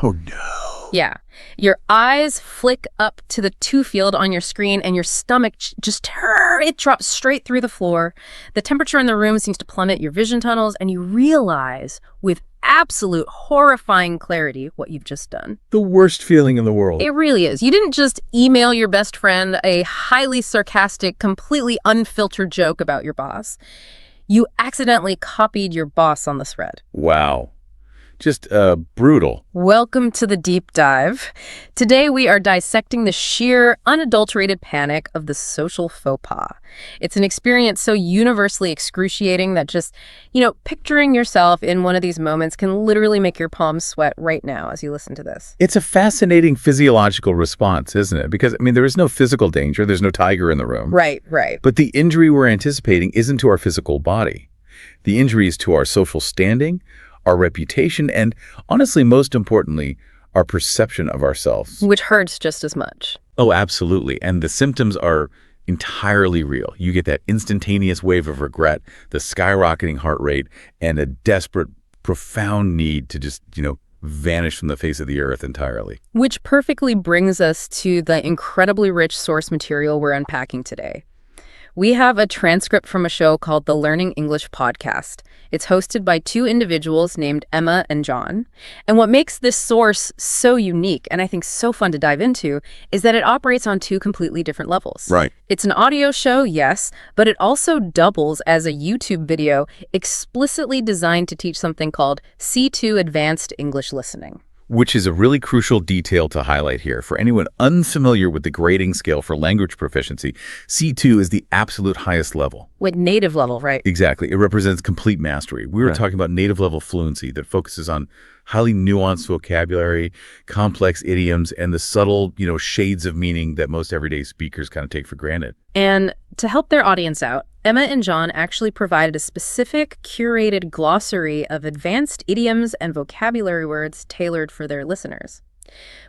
Oh, no. Yeah. Your eyes flick up to the 2 field on your screen and your stomach it drops straight through the floor. The temperature in the room seems to plummet your vision tunnels, and you realize with absolute horrifying clarity what you've just done. The worst feeling in the world. It really is. You didn't just email your best friend a highly sarcastic, completely unfiltered joke about your boss. You accidentally copied your boss on the thread. Wow. Just brutal. Welcome to the deep dive. Today we are dissecting the sheer, unadulterated panic of the social faux pas. It's an experience so universally excruciating that just, picturing yourself in one of these moments can literally make your palms sweat right now as you listen to this. It's a fascinating physiological response, isn't it? Because, there is no physical danger. There's no tiger in the room. Right. But the injury we're anticipating isn't to our physical body. The injury is to our social standing, our reputation, and honestly, most importantly, our perception of ourselves. Which hurts just as much. Oh, absolutely. And the symptoms are entirely real. You get that instantaneous wave of regret, the skyrocketing heart rate, and a desperate, profound need to just, vanish from the face of the earth entirely. Which perfectly brings us to the incredibly rich source material we're unpacking today. We have a transcript from a show called the Learning English Podcast. It's hosted by 2 individuals named Emma and John. And what makes this source so unique, and I think so fun to dive into, is that it operates on 2 completely different levels. Right. It's an audio show, yes, but it also doubles as a YouTube video explicitly designed to teach something called C2 Advanced English Listening. Which is a really crucial detail to highlight here. For anyone unfamiliar with the grading scale for language proficiency, C2 is the absolute highest level. With native level, right? Exactly. It represents complete mastery. We were talking about native level fluency that focuses on highly nuanced vocabulary, complex idioms, and the subtle, shades of meaning that most everyday speakers kind of take for granted. And to help their audience out, Emma and John actually provided a specific, curated glossary of advanced idioms and vocabulary words tailored for their listeners.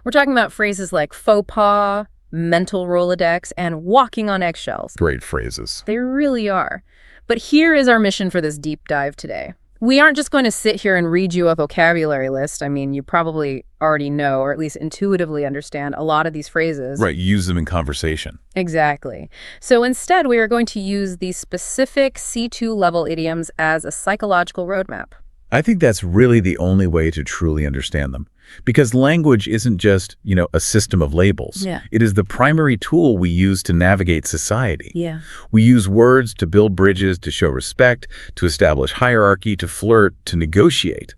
We're talking about phrases like faux pas, mental Rolodex, and walking on eggshells. Great phrases. They really are. But here is our mission for this deep dive today. We aren't just going to sit here and read you a vocabulary list. You probably already know, or at least intuitively understand, a lot of these phrases. Right, use them in conversation. Exactly. So instead, we are going to use these specific C2 level idioms as a psychological roadmap. I think that's really the only way to truly understand them. Because language isn't just, a system of labels. Yeah. It is the primary tool we use to navigate society. Yeah. We use words to build bridges, to show respect, to establish hierarchy, to flirt, to negotiate.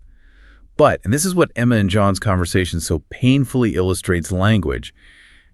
But, and this is what Emma and John's conversation so painfully illustrates language,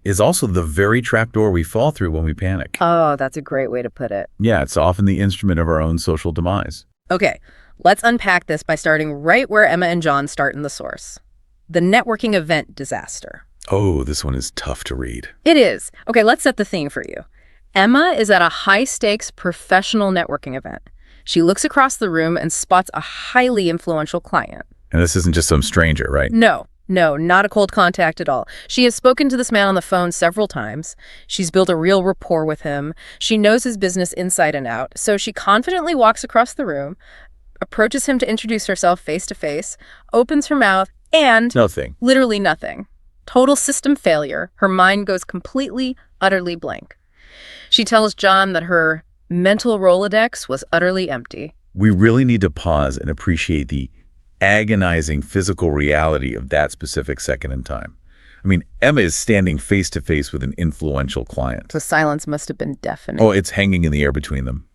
is also the very trapdoor we fall through when we panic. Oh, that's a great way to put it. Yeah, it's often the instrument of our own social demise. Okay, let's unpack this by starting right where Emma and John start in the source. The networking event disaster. Oh, this one is tough to read. It is. Okay, let's set the thing for you. Emma is at a high-stakes professional networking event. She looks across the room and spots a highly influential client. And this isn't just some stranger, right? No, not a cold contact at all. She has spoken to this man on the phone several times. She's built a real rapport with him. She knows his business inside and out. So she confidently walks across the room, approaches him to introduce herself face-to-face, opens her mouth, and nothing. Literally nothing. Total system failure. Her mind goes completely, utterly blank. She tells John that her mental Rolodex was utterly empty. We really need to pause and appreciate the agonizing physical reality of that specific second in time. Emma is standing face-to-face with an influential client. The silence must have been deafening. Oh, it's hanging in the air between them.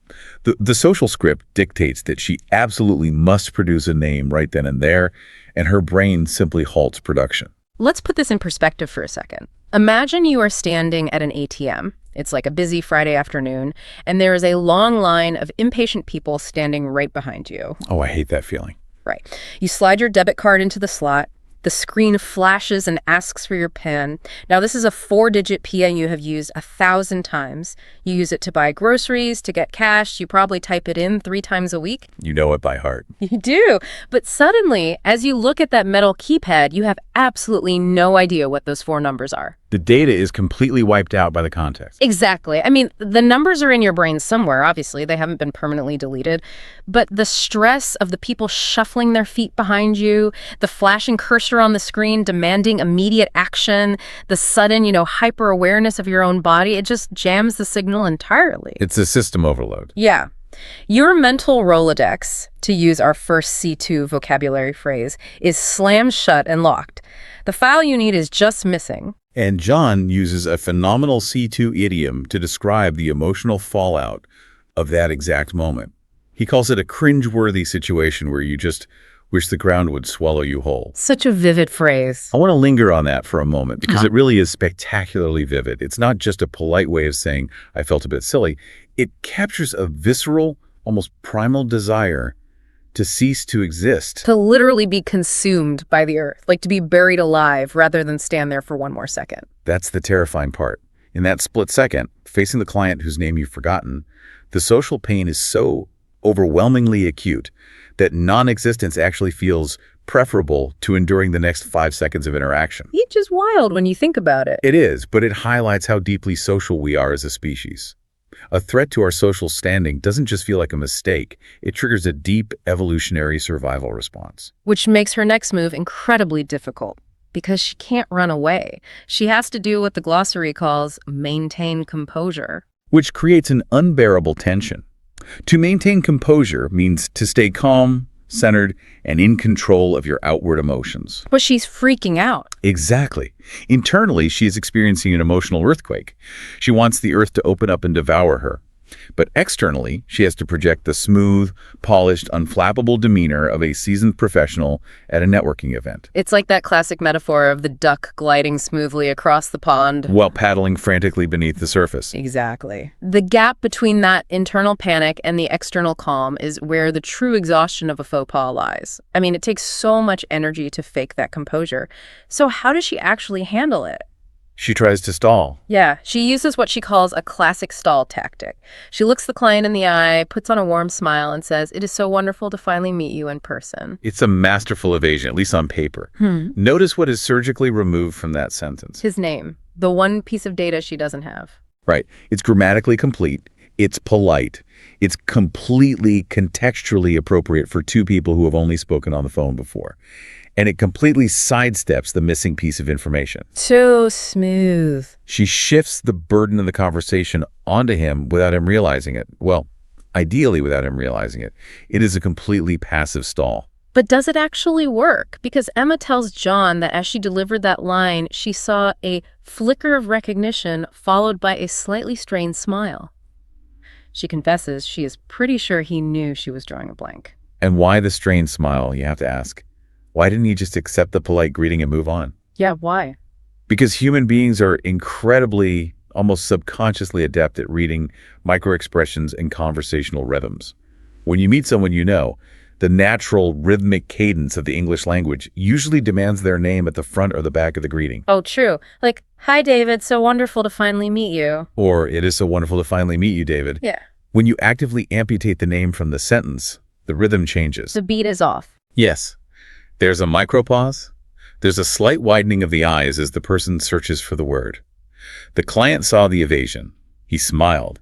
The social script dictates that she absolutely must produce a name right then and there, and her brain simply halts production. Let's put this in perspective for a second. Imagine you are standing at an ATM. It's like a busy Friday afternoon, and there is a long line of impatient people standing right behind you. Oh, I hate that feeling. Right. You slide your debit card into the slot. The screen flashes and asks for your PIN. Now, this is a 4-digit PIN you have used 1,000 times. You use it to buy groceries, to get cash. You probably type it in 3 times a week. You know it by heart. You do. But suddenly, as you look at that metal keypad, you have absolutely no idea what those 4 numbers are. The data is completely wiped out by the context. Exactly. I mean, the numbers are in your brain somewhere, obviously. They haven't been permanently deleted. But the stress of the people shuffling their feet behind you, the flashing cursor on the screen demanding immediate action, the sudden, hyper-awareness of your own body, it just jams the signal entirely. It's a system overload. Yeah. Your mental Rolodex, to use our first C2 vocabulary phrase, is slammed shut and locked. The file you need is just missing. And John uses a phenomenal C2 idiom to describe the emotional fallout of that exact moment. He calls it a cringe-worthy situation where you just wish the ground would swallow you whole. Such a vivid phrase. I want to linger on that for a moment because it really is spectacularly vivid. It's not just a polite way of saying, I felt a bit silly. It captures a visceral, almost primal desire to cease to exist. To literally be consumed by the earth, like to be buried alive rather than stand there for one more second. That's the terrifying part. In that split second, facing the client whose name you've forgotten, the social pain is so overwhelmingly acute that non-existence actually feels preferable to enduring the next 5 seconds of interaction. It's just wild when you think about it. It is, but it highlights how deeply social we are as a species. A threat to our social standing doesn't just feel like a mistake. It triggers a deep evolutionary survival response. Which makes her next move incredibly difficult because she can't run away. She has to do what the glossary calls maintain composure. Which creates an unbearable tension. To maintain composure means to stay calm, centered, and in control of your outward emotions. But she's freaking out. Exactly. Internally, she is experiencing an emotional earthquake. She wants the earth to open up and devour her. But externally, she has to project the smooth, polished, unflappable demeanor of a seasoned professional at a networking event. It's like that classic metaphor of the duck gliding smoothly across the pond while paddling frantically beneath the surface. Exactly. The gap between that internal panic and the external calm is where the true exhaustion of a faux pas lies. I mean, it takes so much energy to fake that composure. So how does she actually handle it? She tries to stall. Yeah, she uses what she calls a classic stall tactic. She looks the client in the eye, puts on a warm smile, and says, "It is so wonderful to finally meet you in person." It's a masterful evasion, at least on paper. Notice what is surgically removed from that sentence. His name, the one piece of data she doesn't have. Right. It's grammatically complete. It's polite. It's completely contextually appropriate for two people who have only spoken on the phone before. And it completely sidesteps the missing piece of information. So smooth. She shifts the burden of the conversation onto him without him realizing it. Well, ideally without him realizing it. It is a completely passive stall. But does it actually work? Because Emma tells John that as she delivered that line, she saw a flicker of recognition followed by a slightly strained smile. She confesses she is pretty sure he knew she was drawing a blank. And why the strained smile, you have to ask? Why didn't he just accept the polite greeting and move on? Yeah, why? Because human beings are incredibly, almost subconsciously adept at reading microexpressions and conversational rhythms. When you meet someone you know, the natural rhythmic cadence of the English language usually demands their name at the front or the back of the greeting. Oh, true. Like, "Hi, David, so wonderful to finally meet you." Or, "It is so wonderful to finally meet you, David." Yeah. When you actively amputate the name from the sentence, the rhythm changes. The beat is off. Yes. There's a micropause. There's a slight widening of the eyes as the person searches for the word. The client saw the evasion. He smiled.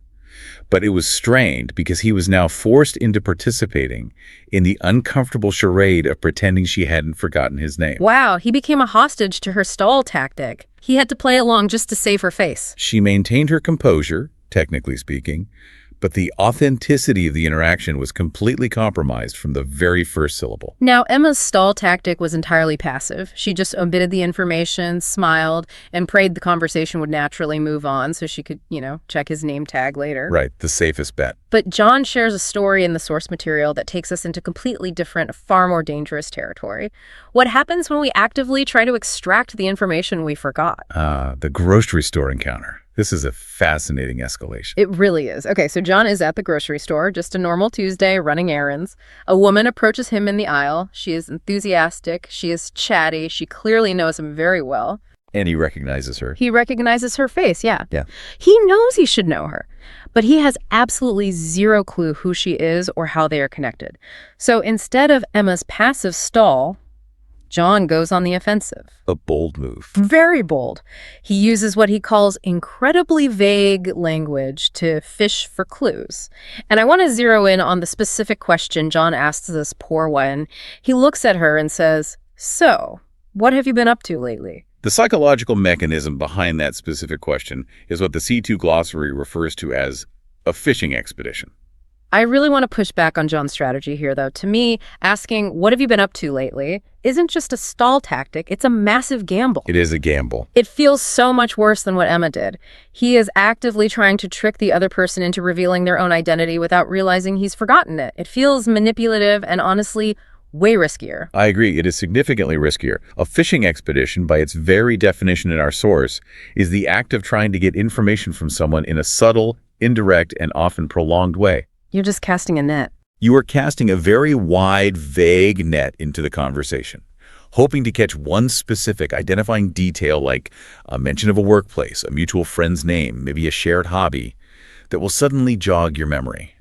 But it was strained because he was now forced into participating in the uncomfortable charade of pretending she hadn't forgotten his name. Wow, he became a hostage to her stall tactic. He had to play along just to save her face. She maintained her composure, technically speaking, but the authenticity of the interaction was completely compromised from the very first syllable. Now, Emma's stall tactic was entirely passive. She just omitted the information, smiled, and prayed the conversation would naturally move on so she could, check his name tag later. Right, the safest bet. But John shares a story in the source material that takes us into completely different, far more dangerous territory. What happens when we actively try to extract the information we forgot? The grocery store encounter. This is a fascinating escalation. It really is. Okay, so John is at the grocery store, just a normal Tuesday, running errands. A woman approaches him in the aisle. She is enthusiastic. She is chatty. She clearly knows him very well. And he recognizes her. He recognizes her face, yeah. Yeah. He knows he should know her, but he has absolutely zero clue who she is or how they are connected. So instead of Emma's passive stall, John goes on the offensive. A bold move. Very bold. He uses what he calls incredibly vague language to fish for clues. And I want to zero in on the specific question John asks this poor one. He looks at her and says, "So, what have you been up to lately?" The psychological mechanism behind that specific question is what the C2 glossary refers to as a fishing expedition. I really want to push back on John's strategy here, though. To me, asking, "What have you been up to lately?" isn't just a stall tactic, it's a massive gamble. It is a gamble. It feels so much worse than what Emma did. He is actively trying to trick the other person into revealing their own identity without realizing he's forgotten it. It feels manipulative and honestly way riskier. I agree. It is significantly riskier. A fishing expedition, by its very definition in our source, is the act of trying to get information from someone in a subtle, indirect, and often prolonged way. You're just casting a net. You are casting a very wide, vague net into the conversation, hoping to catch one specific identifying detail like a mention of a workplace, a mutual friend's name, maybe a shared hobby, that will suddenly jog your memory.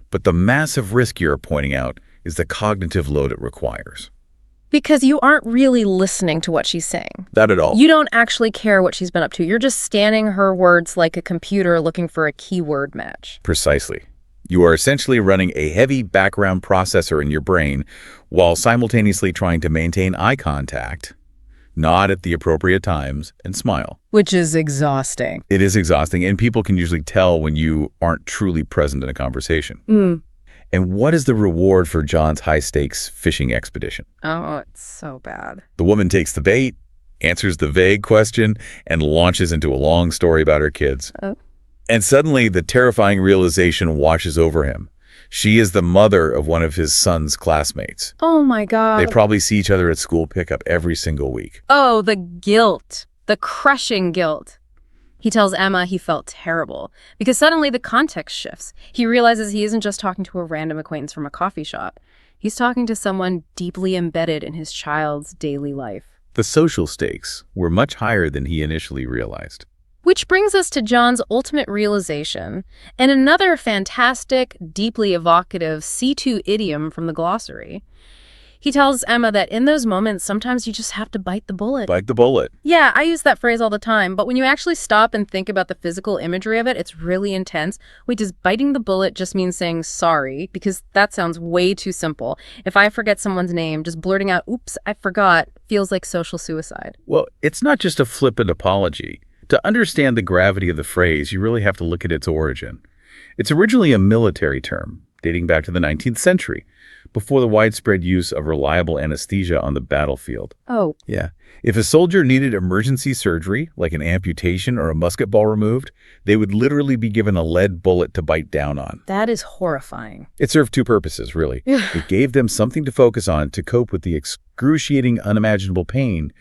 But the massive risk you're pointing out is the cognitive load it requires. Because you aren't really listening to what she's saying. Not at all. You don't actually care what she's been up to. You're just scanning her words like a computer looking for a keyword match. Precisely. You are essentially running a heavy background processor in your brain while simultaneously trying to maintain eye contact, nod at the appropriate times, and smile. Which is exhausting. It is exhausting, and people can usually tell when you aren't truly present in a conversation. And what is the reward for John's high-stakes fishing expedition? Oh, it's so bad. The woman takes the bait, answers the vague question, and launches into a long story about her kids. And suddenly, the terrifying realization washes over him. She is the mother of one of his son's classmates. Oh my God. They probably see each other at school pickup every single week. Oh, the guilt. The crushing guilt. He tells Emma he felt terrible because suddenly the context shifts. He realizes he isn't just talking to a random acquaintance from a coffee shop. He's talking to someone deeply embedded in his child's daily life. The social stakes were much higher than he initially realized. Which brings us to John's ultimate realization and another fantastic, deeply evocative C2 idiom from the glossary. He tells Emma that in those moments, sometimes you just have to bite the bullet. Bite the bullet. Yeah, I use that phrase all the time, but when you actually stop and think about the physical imagery of it, it's really intense. Wait, does biting the bullet just mean saying sorry? Because that sounds way too simple. If I forget someone's name, just blurting out, "Oops, I forgot," feels like social suicide. Well, it's not just a flippant apology. To understand the gravity of the phrase, you really have to look at its origin. It's originally a military term, dating back to the 19th century, before the widespread use of reliable anesthesia on the battlefield. Oh. Yeah. If a soldier needed emergency surgery, like an amputation or a musket ball removed, they would literally be given a lead bullet to bite down on. That is horrifying. It served two purposes, really. It gave them something to focus on to cope with the excruciating, unimaginable pain,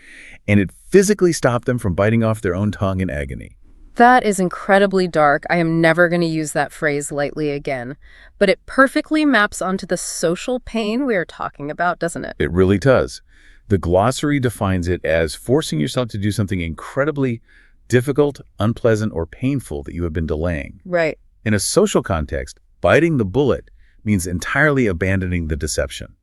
and it physically stopped them from biting off their own tongue in agony. That is incredibly dark. I am never going to use that phrase lightly again. But it perfectly maps onto the social pain we are talking about, doesn't it? It really does. The glossary defines it as forcing yourself to do something incredibly difficult, unpleasant, or painful that you have been delaying. Right. In a social context, biting the bullet means entirely abandoning the deception.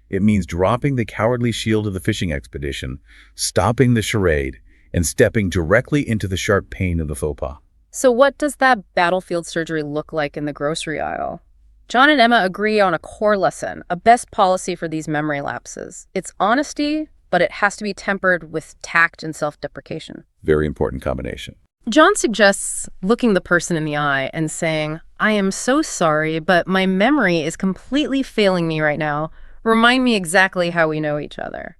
It means dropping the cowardly shield of the fishing expedition, stopping the charade, and stepping directly into the sharp pain of the faux pas. So what does that battlefield surgery look like in the grocery aisle? John and Emma agree on a core lesson, a best policy for these memory lapses. It's honesty, but it has to be tempered with tact and self-deprecation. Very important combination. John suggests looking the person in the eye and saying, "I am so sorry, but my memory is completely failing me right now. Remind me exactly how we know each other."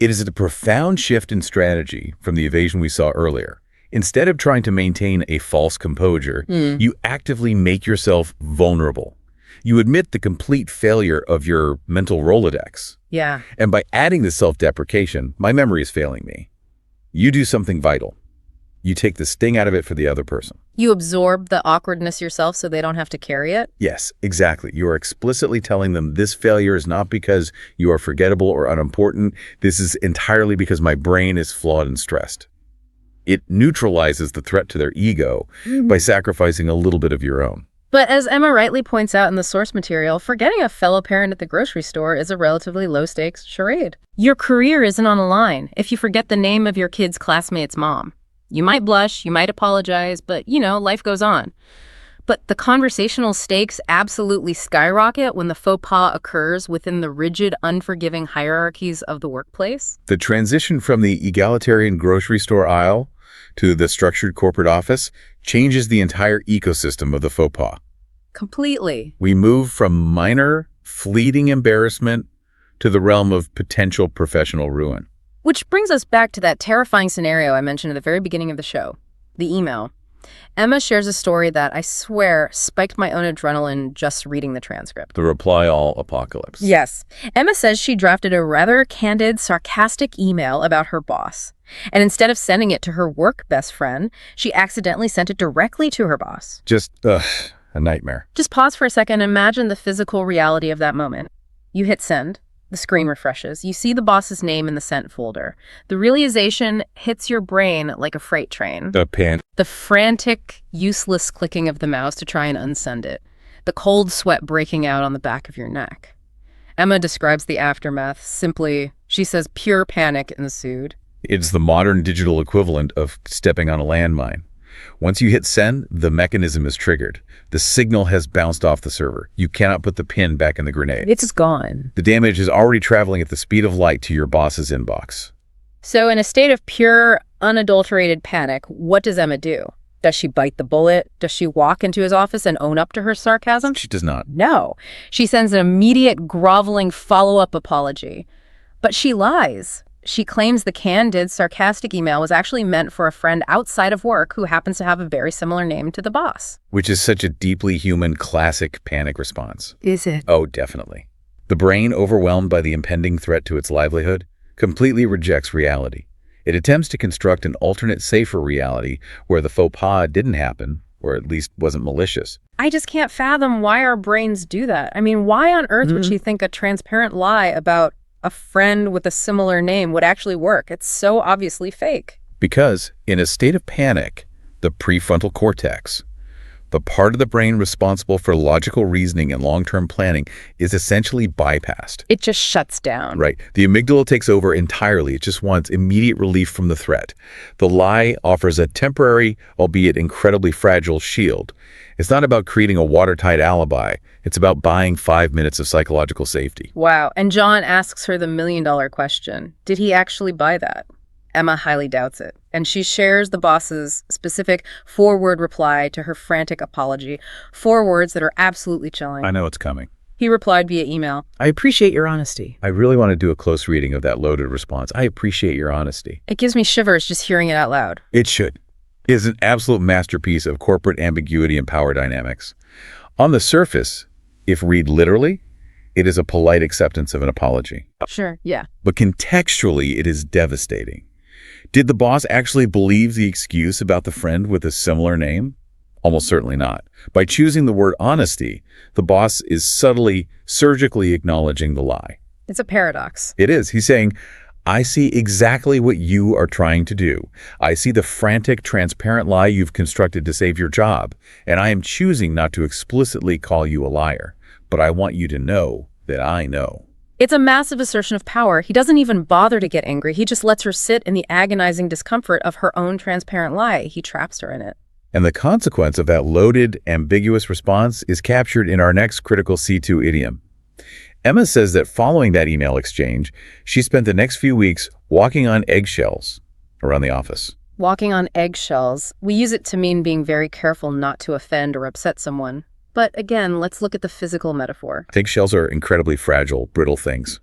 It is a profound shift in strategy from the evasion we saw earlier. Instead of trying to maintain a false composure, you actively make yourself vulnerable. You admit the complete failure of your mental Rolodex. Yeah. And by adding the self-deprecation, my memory is failing me. You do something vital. You take the sting out of it for the other person. You absorb the awkwardness yourself so they don't have to carry it? Yes, exactly. You are explicitly telling them this failure is not because you are forgettable or unimportant. This is entirely because my brain is flawed and stressed. It neutralizes the threat to their ego by sacrificing a little bit of your own. But as Emma rightly points out in the source material, forgetting a fellow parent at the grocery store is a relatively low-stakes charade. Your career isn't on the line if you forget the name of your kid's classmate's mom. You might blush, you might apologize, but, life goes on. But the conversational stakes absolutely skyrocket when the faux pas occurs within the rigid, unforgiving hierarchies of the workplace. The transition from the egalitarian grocery store aisle to the structured corporate office changes the entire ecosystem of the faux pas. Completely. We move from minor, fleeting embarrassment to the realm of potential professional ruin. Which brings us back to that terrifying scenario I mentioned at the very beginning of the show, the email. Emma shares a story that, I swear, spiked my own adrenaline just reading the transcript. The reply all apocalypse. Yes. Emma says she drafted a rather candid, sarcastic email about her boss. And instead of sending it to her work best friend, she accidentally sent it directly to her boss. Just, a nightmare. Just pause for a second and imagine the physical reality of that moment. You hit send. The screen refreshes. You see the boss's name in the sent folder. The realization hits your brain like a freight train. The frantic, useless clicking of the mouse to try and unsend it. The cold sweat breaking out on the back of your neck. Emma describes the aftermath simply, she says pure panic ensued. It's the modern digital equivalent of stepping on a landmine. Once you hit send, the mechanism is triggered. The signal has bounced off the server. You cannot put the pin back in the grenade. It's gone. The damage is already traveling at the speed of light to your boss's inbox. So in a state of pure, unadulterated panic, what does Emma do? Does she bite the bullet? Does she walk into his office and own up to her sarcasm? She does not. No. She sends an immediate, groveling follow-up apology. But she lies. She claims the candid, sarcastic email was actually meant for a friend outside of work who happens to have a very similar name to the boss. Which is such a deeply human, classic panic response. Is it? Oh, definitely. The brain, overwhelmed by the impending threat to its livelihood, completely rejects reality. It attempts to construct an alternate, safer reality where the faux pas didn't happen, or at least wasn't malicious. I just can't fathom why our brains do that. I mean, why on earth would she think a transparent lie about a friend with a similar name would actually work? It's so obviously fake. Because in a state of panic, the prefrontal cortex, the part of the brain responsible for logical reasoning and long-term planning, is essentially bypassed. It just shuts down. Right. The amygdala takes over entirely. It just wants immediate relief from the threat. The lie offers a temporary, albeit incredibly fragile, shield. It's not about creating a watertight alibi. It's about buying 5 minutes of psychological safety. Wow. And John asks her the million-dollar question. Did he actually buy that? Emma highly doubts it. And she shares the boss's specific 4-word reply to her frantic apology. 4 words that are absolutely chilling. I know it's coming. He replied via email. I appreciate your honesty. I really want to do a close reading of that loaded response. I appreciate your honesty. It gives me shivers just hearing it out loud. It should. It is an absolute masterpiece of corporate ambiguity and power dynamics. On the surface, if read literally, it is a polite acceptance of an apology. Sure, yeah. But contextually, it is devastating. Did the boss actually believe the excuse about the friend with a similar name? Almost certainly not. By choosing the word honesty, the boss is subtly, surgically acknowledging the lie. It's a paradox. It is. He's saying, I see exactly what you are trying to do. I see the frantic, transparent lie you've constructed to save your job, and I am choosing not to explicitly call you a liar. But I want you to know that I know. It's a massive assertion of power. He doesn't even bother to get angry. He just lets her sit in the agonizing discomfort of her own transparent lie. He traps her in it. And the consequence of that loaded, ambiguous response is captured in our next critical C2 idiom. Emma says that following that email exchange, she spent the next few weeks walking on eggshells around the office. Walking on eggshells. We use it to mean being very careful not to offend or upset someone. But again, let's look at the physical metaphor. Eggshells are incredibly fragile, brittle things.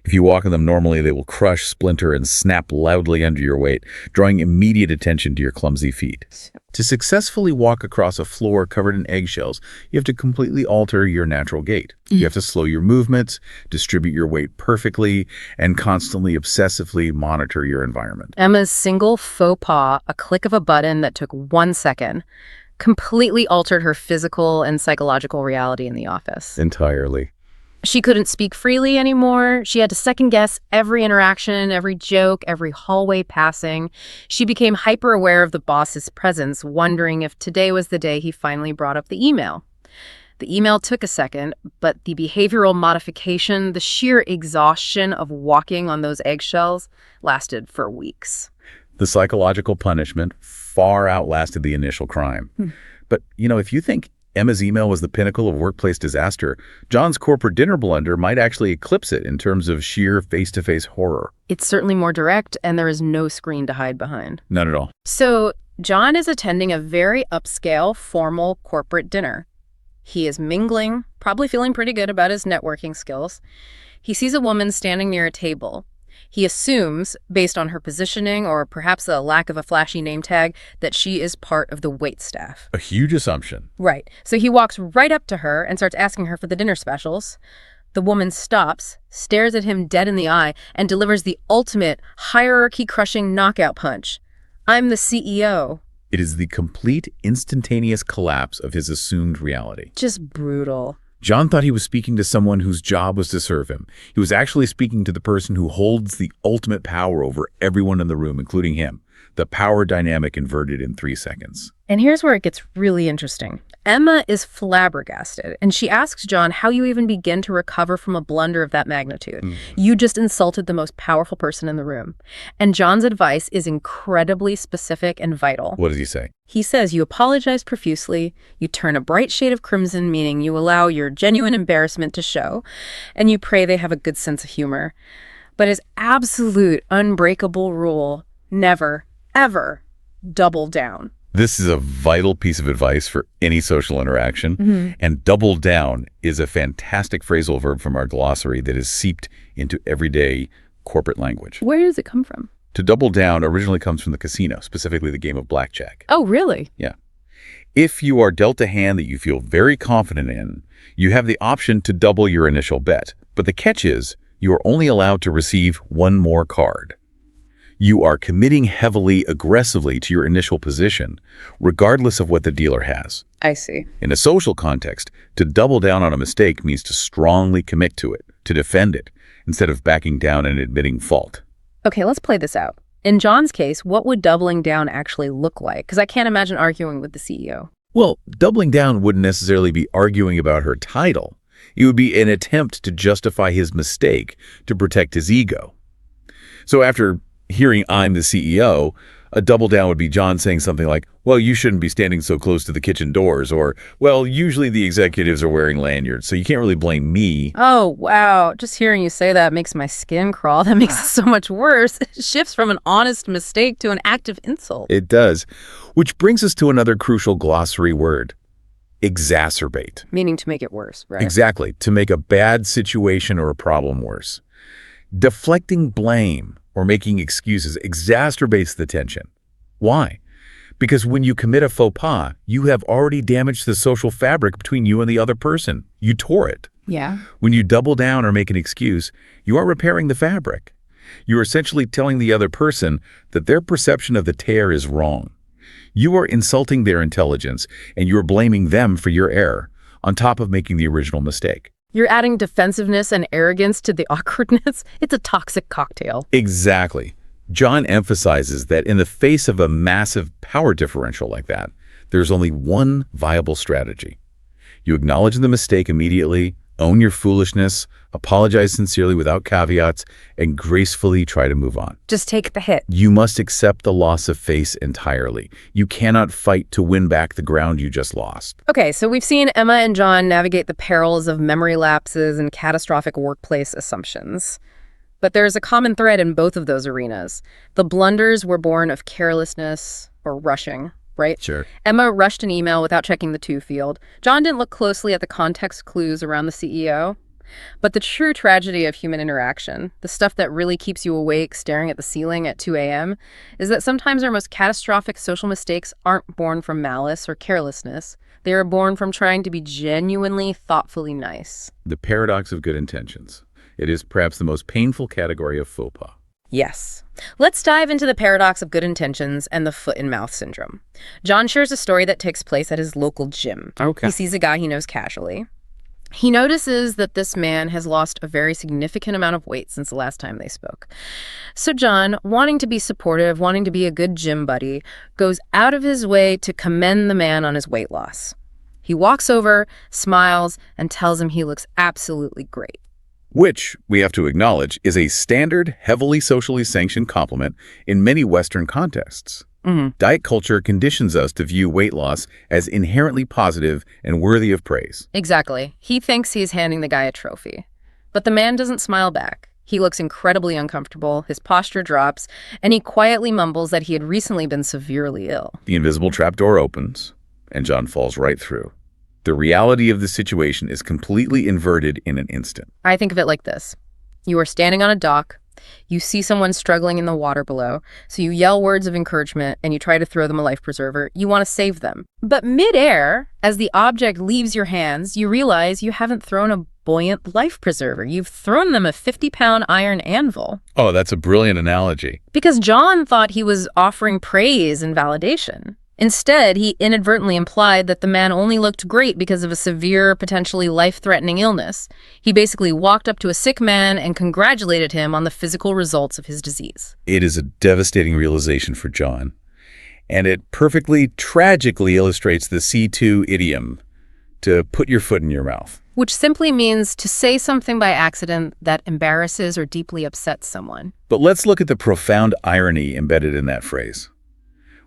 If you walk on them normally, they will crush, splinter, and snap loudly under your weight, drawing immediate attention to your clumsy feet. To successfully walk across a floor covered in eggshells, you have to completely alter your natural gait. You have to slow your movements, distribute your weight perfectly, and constantly, obsessively monitor your environment. Emma's single faux pas, a click of a button that took 1 second, completely altered her physical and psychological reality in the office. Entirely. She couldn't speak freely anymore. She had to second-guess every interaction, every joke, every hallway passing. She became hyper-aware of the boss's presence, wondering if today was the day he finally brought up the email. The email took a second, but the behavioral modification, the sheer exhaustion of walking on those eggshells, lasted for weeks. The psychological punishment far outlasted the initial crime. But, if you think Emma's email was the pinnacle of workplace disaster, John's corporate dinner blunder might actually eclipse it in terms of sheer face-to-face horror. It's certainly more direct, and there is no screen to hide behind. None at all. So, John is attending a very upscale, formal corporate dinner. He is mingling, probably feeling pretty good about his networking skills. He sees a woman standing near a table. He assumes, based on her positioning or perhaps a lack of a flashy name tag, that she is part of the waitstaff. A huge assumption. Right. So he walks right up to her and starts asking her for the dinner specials. The woman stops, stares at him dead in the eye, and delivers the ultimate hierarchy-crushing knockout punch. "I'm the CEO." It is the complete, instantaneous collapse of his assumed reality. Just brutal. John thought he was speaking to someone whose job was to serve him. He was actually speaking to the person who holds the ultimate power over everyone in the room, including him. The power dynamic inverted in 3 seconds. And here's where it gets really interesting. Emma is flabbergasted, and she asks John how you even begin to recover from a blunder of that magnitude. You just insulted the most powerful person in the room. And John's advice is incredibly specific and vital. What does he say? He says you apologize profusely, you turn a bright shade of crimson, meaning you allow your genuine embarrassment to show, and you pray they have a good sense of humor. But his absolute unbreakable rule, never, ever double down. This is a vital piece of advice for any social interaction, and double down is a fantastic phrasal verb from our glossary that is seeped into everyday corporate language. Where does it come from? To double down originally comes from the casino, specifically the game of blackjack. Oh, really? Yeah. If you are dealt a hand that you feel very confident in, you have the option to double your initial bet. But the catch is, you are only allowed to receive one more card. You are committing heavily, aggressively to your initial position, regardless of what the dealer has. I see. In a social context, to double down on a mistake means to strongly commit to it, to defend it, instead of backing down and admitting fault. Okay, let's play this out. In John's case, what would doubling down actually look like? Because I can't imagine arguing with the CEO. Well, doubling down wouldn't necessarily be arguing about her title. It would be an attempt to justify his mistake, to protect his ego. So after hearing "I'm the CEO," a double down would be John saying something like, "Well, you shouldn't be standing so close to the kitchen doors," or, "Well, usually the executives are wearing lanyards, so you can't really blame me." Oh, wow. Just hearing you say that makes my skin crawl. That makes it so much worse. It shifts from an honest mistake to an active insult. It does. Which brings us to another crucial glossary word: exacerbate. Meaning to make it worse, right? Exactly. To make a bad situation or a problem worse. Deflecting blame or making excuses exacerbates the tension. Why? Because when you commit a faux pas, you have already damaged the social fabric between you and the other person. You tore it. Yeah. When you double down or make an excuse, you are repairing the fabric. You're essentially telling the other person that their perception of the tear is wrong. You are insulting their intelligence, and you're blaming them for your error, on top of making the original mistake. You're adding defensiveness and arrogance to the awkwardness. It's a toxic cocktail. Exactly. John emphasizes that in the face of a massive power differential like that, there's only one viable strategy. You acknowledge the mistake immediately, own your foolishness, apologize sincerely without caveats, and gracefully try to move on. Just take the hit. You must accept the loss of face entirely. You cannot fight to win back the ground you just lost. Okay, so we've seen Emma and John navigate the perils of memory lapses and catastrophic workplace assumptions. But there's a common thread in both of those arenas. The blunders were born of carelessness or rushing, right? Sure. Emma rushed an email without checking the to field. John didn't look closely at the context clues around the CEO. But the true tragedy of human interaction, the stuff that really keeps you awake staring at the ceiling at 2 a.m., is that sometimes our most catastrophic social mistakes aren't born from malice or carelessness. They are born from trying to be genuinely, thoughtfully nice. The paradox of good intentions. It is perhaps the most painful category of faux pas. Yes. Let's dive into the paradox of good intentions and the foot-and-mouth syndrome. John shares a story that takes place at his local gym. Okay. He sees a guy he knows casually. He notices that this man has lost a very significant amount of weight since the last time they spoke. So John, wanting to be supportive, wanting to be a good gym buddy, goes out of his way to commend the man on his weight loss. He walks over, smiles, and tells him he looks absolutely great. Which, we have to acknowledge, is a standard, heavily socially sanctioned compliment in many Western contexts. Diet culture conditions us to view weight loss as inherently positive and worthy of praise. Exactly. He thinks he's handing the guy a trophy. But the man doesn't smile back. He looks incredibly uncomfortable, his posture drops, and he quietly mumbles that he had recently been severely ill. The invisible trapdoor opens, and John falls right through. The reality of the situation is completely inverted in an instant. I think of it like this. You are standing on a dock. You see someone struggling in the water below, so you yell words of encouragement and you try to throw them a life preserver. You want to save them. But midair, as the object leaves your hands, you realize you haven't thrown a buoyant life preserver. You've thrown them a 50-pound iron anvil. Oh, that's a brilliant analogy. Because John thought he was offering praise and validation. Instead, he inadvertently implied that the man only looked great because of a severe, potentially life-threatening illness. He basically walked up to a sick man and congratulated him on the physical results of his disease. It is a devastating realization for John, and it perfectly, tragically illustrates the C2 idiom, to put your foot in your mouth. Which simply means to say something by accident that embarrasses or deeply upsets someone. But let's look at the profound irony embedded in that phrase.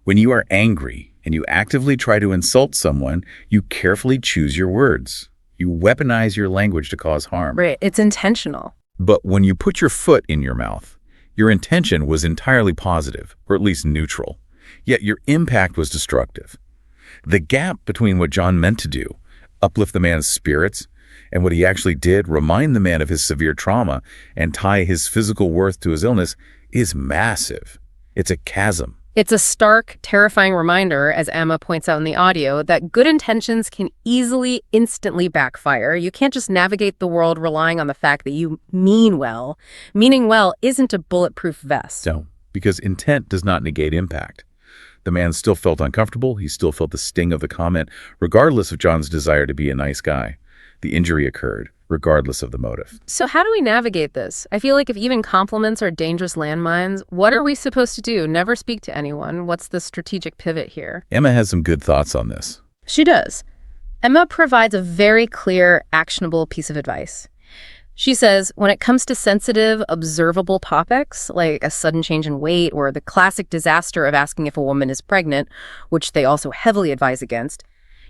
When you are angry and you actively try to insult someone, you carefully choose your words. You weaponize your language to cause harm. Right, it's intentional. But when you put your foot in your mouth, your intention was entirely positive, or at least neutral. Yet your impact was destructive. The gap between what John meant to do, uplift the man's spirits, and what he actually did, remind the man of his severe trauma and tie his physical worth to his illness, is massive. It's a chasm. It's a stark, terrifying reminder, as Emma points out in the audio, that good intentions can easily, instantly backfire. You can't just navigate the world relying on the fact that you mean well. Meaning well isn't a bulletproof vest. No, because intent does not negate impact. The man still felt uncomfortable. He still felt the sting of the comment, regardless of John's desire to be a nice guy. The injury occurred, regardless of the motive. So how do we navigate this? I feel like if even compliments are dangerous landmines, what are we supposed to do? Never speak to anyone? What's the strategic pivot here? Emma has some good thoughts on this. She does. Emma provides a very clear, actionable piece of advice. She says, when it comes to sensitive, observable topics, like a sudden change in weight or the classic disaster of asking if a woman is pregnant, which they also heavily advise against,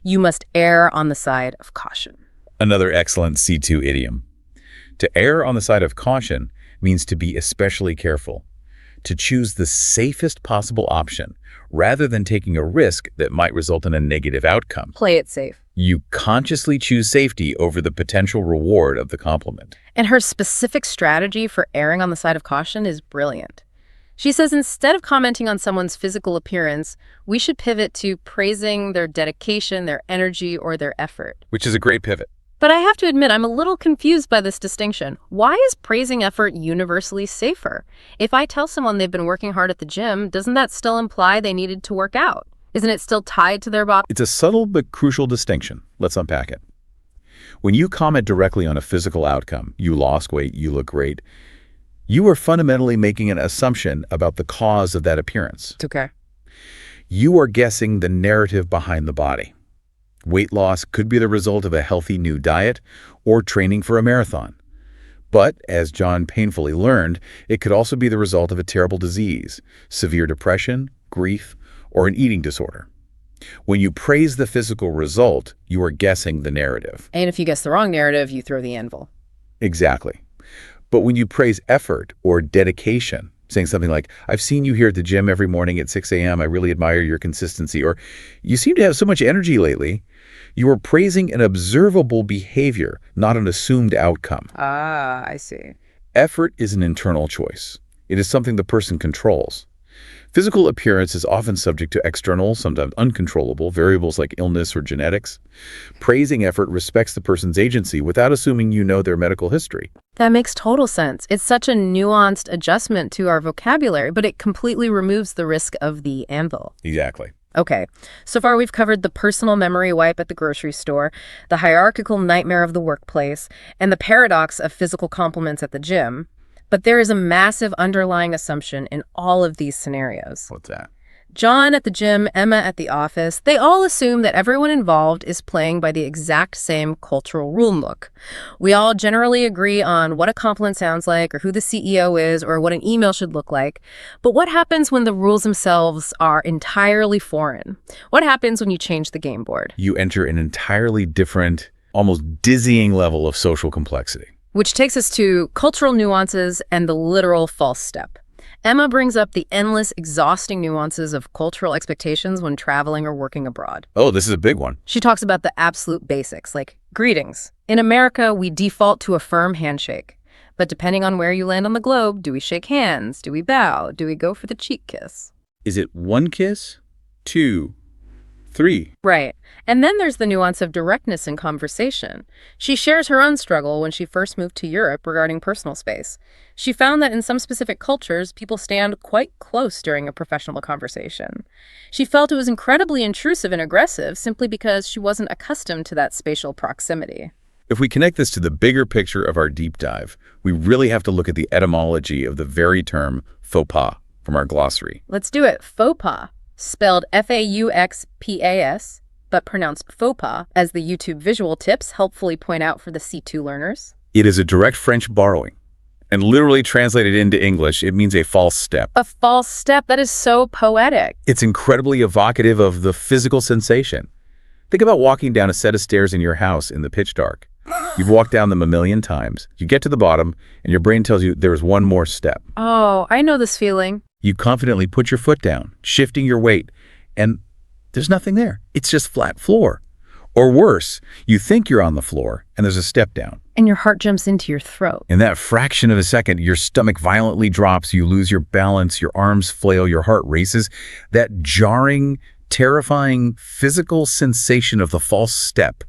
you must err on the side of caution. Another excellent C2 idiom. To err on the side of caution means to be especially careful, to choose the safest possible option rather than taking a risk that might result in a negative outcome. Play it safe. You consciously choose safety over the potential reward of the compliment. And her specific strategy for erring on the side of caution is brilliant. She says instead of commenting on someone's physical appearance, we should pivot to praising their dedication, their energy, or their effort. Which is a great pivot. But I have to admit, I'm a little confused by this distinction. Why is praising effort universally safer? If I tell someone they've been working hard at the gym, doesn't that still imply they needed to work out? Isn't it still tied to their body? It's a subtle but crucial distinction. Let's unpack it. When you comment directly on a physical outcome, you lost weight, you look great, you are fundamentally making an assumption about the cause of that appearance. It's okay. You are guessing the narrative behind the body. Weight loss could be the result of a healthy new diet or training for a marathon. But, as John painfully learned, it could also be the result of a terrible disease, severe depression, grief, or an eating disorder. When you praise the physical result, you are guessing the narrative. And if you guess the wrong narrative, you throw the anvil. Exactly. But when you praise effort or dedication, saying something like, I've seen you here at the gym every morning at 6 a.m., I really admire your consistency, or you seem to have so much energy lately, you are praising an observable behavior, not an assumed outcome. Ah, I see. Effort is an internal choice. It is something the person controls. Physical appearance is often subject to external, sometimes uncontrollable, variables like illness or genetics. Praising effort respects the person's agency without assuming you know their medical history. That makes total sense. It's such a nuanced adjustment to our vocabulary, but it completely removes the risk of the anvil. Exactly. Okay, so far we've covered the personal memory wipe at the grocery store, the hierarchical nightmare of the workplace, and the paradox of physical compliments at the gym. But there is a massive underlying assumption in all of these scenarios. What's that? John at the gym, Emma at the office, they all assume that everyone involved is playing by the exact same cultural rulebook. We all generally agree on what a compliment sounds like, or who the CEO is, or what an email should look like. But what happens when the rules themselves are entirely foreign? What happens when you change the game board? You enter an entirely different, almost dizzying level of social complexity. Which takes us to cultural nuances and the literal false step. Emma brings up the endless, exhausting nuances of cultural expectations when traveling or working abroad. Oh, this is a big one. She talks about the absolute basics, like greetings. In America, we default to a firm handshake. But depending on where you land on the globe, do we shake hands? Do we bow? Do we go for the cheek kiss? Is it one kiss? Two? Three? Right. And then there's the nuance of directness in conversation. She shares her own struggle when she first moved to Europe regarding personal space. She found that in some specific cultures, people stand quite close during a professional conversation. She felt it was incredibly intrusive and aggressive simply because she wasn't accustomed to that spatial proximity. If we connect this to the bigger picture of our deep dive, we really have to look at the etymology of the very term faux pas from our glossary. Let's do it. Faux pas, spelled F-A-U-X-P-A-S, but pronounced faux pas, as the YouTube visual tips helpfully point out for the C2 learners. It is a direct French borrowing, and literally translated into English, it means a false step. A false step? That is so poetic. It's incredibly evocative of the physical sensation. Think about walking down a set of stairs in your house in the pitch dark. You've walked down them a million times. You get to the bottom, and your brain tells you there is one more step. Oh, I know this feeling. You confidently put your foot down, shifting your weight, and there's nothing there. It's just flat floor. Or worse, you think you're on the floor, and there's a step down. And your heart jumps into your throat. In that fraction of a second, your stomach violently drops, you lose your balance, your arms flail, your heart races. That jarring, terrifying physical sensation of the false step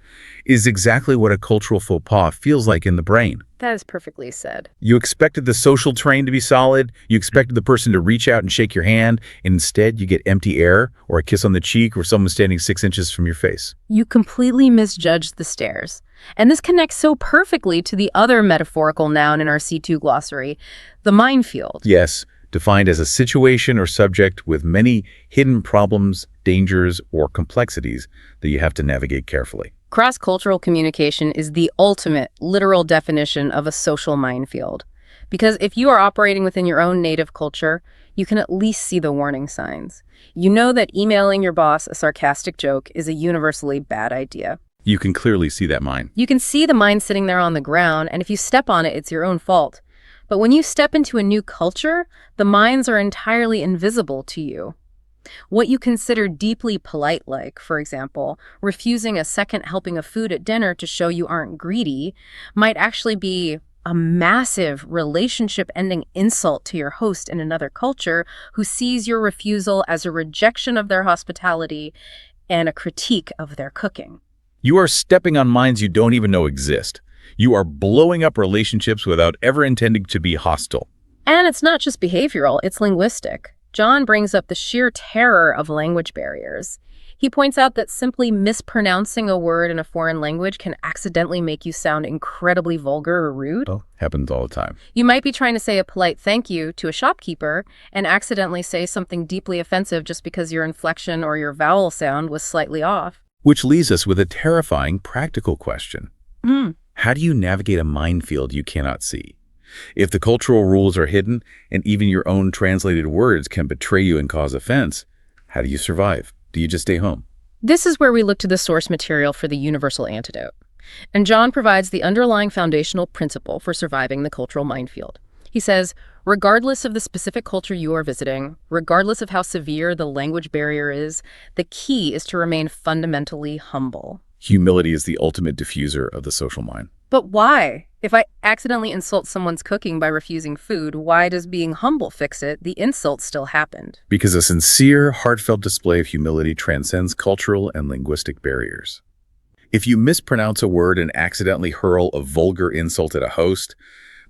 is exactly what a cultural faux pas feels like in the brain. That is perfectly said. You expected the social train to be solid. You expected the person to reach out and shake your hand. And instead, you get empty air or a kiss on the cheek or someone standing 6 inches from your face. You completely misjudged the stairs. And this connects so perfectly to the other metaphorical noun in our C2 glossary, the minefield. Yes, defined as a situation or subject with many hidden problems, dangers, or complexities that you have to navigate carefully. Cross-cultural communication is the ultimate, literal definition of a social minefield. Because if you are operating within your own native culture, you can at least see the warning signs. You know that emailing your boss a sarcastic joke is a universally bad idea. You can clearly see that mine. You can see the mine sitting there on the ground, and if you step on it, it's your own fault. But when you step into a new culture, the mines are entirely invisible to you. What you consider deeply polite, like, for example, refusing a second helping of food at dinner to show you aren't greedy, might actually be a massive relationship-ending insult to your host in another culture who sees your refusal as a rejection of their hospitality and a critique of their cooking. You are stepping on mines you don't even know exist. You are blowing up relationships without ever intending to be hostile. And it's not just behavioral, it's linguistic. John brings up the sheer terror of language barriers. He points out that simply mispronouncing a word in a foreign language can accidentally make you sound incredibly vulgar or rude. Well, happens all the time. You might be trying to say a polite thank you to a shopkeeper and accidentally say something deeply offensive just because your inflection or your vowel sound was slightly off. Which leaves us with a terrifying practical question. How do you navigate a minefield you cannot see? If the cultural rules are hidden and even your own translated words can betray you and cause offense, how do you survive? Do you just stay home? This is where we look to the source material for the universal antidote. And John provides the underlying foundational principle for surviving the cultural minefield. He says, regardless of the specific culture you are visiting, regardless of how severe the language barrier is, the key is to remain fundamentally humble. Humility is the ultimate diffuser of the social mine. But why? If I accidentally insult someone's cooking by refusing food, why does being humble fix it? The insult still happened. Because a sincere, heartfelt display of humility transcends cultural and linguistic barriers. If you mispronounce a word and accidentally hurl a vulgar insult at a host,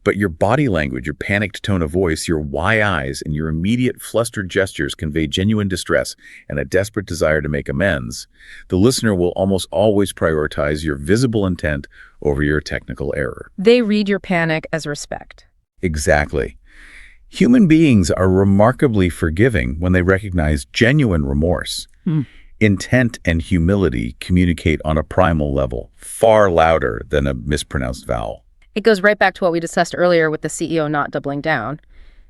but your body language, your panicked tone of voice, your wide eyes, and your immediate flustered gestures convey genuine distress and a desperate desire to make amends, the listener will almost always prioritize your visible intent over your technical error. They read your panic as respect. Exactly. Human beings are remarkably forgiving when they recognize genuine remorse. Intent and humility communicate on a primal level, far louder than a mispronounced vowel. It goes right back to what we discussed earlier with the CEO not doubling down.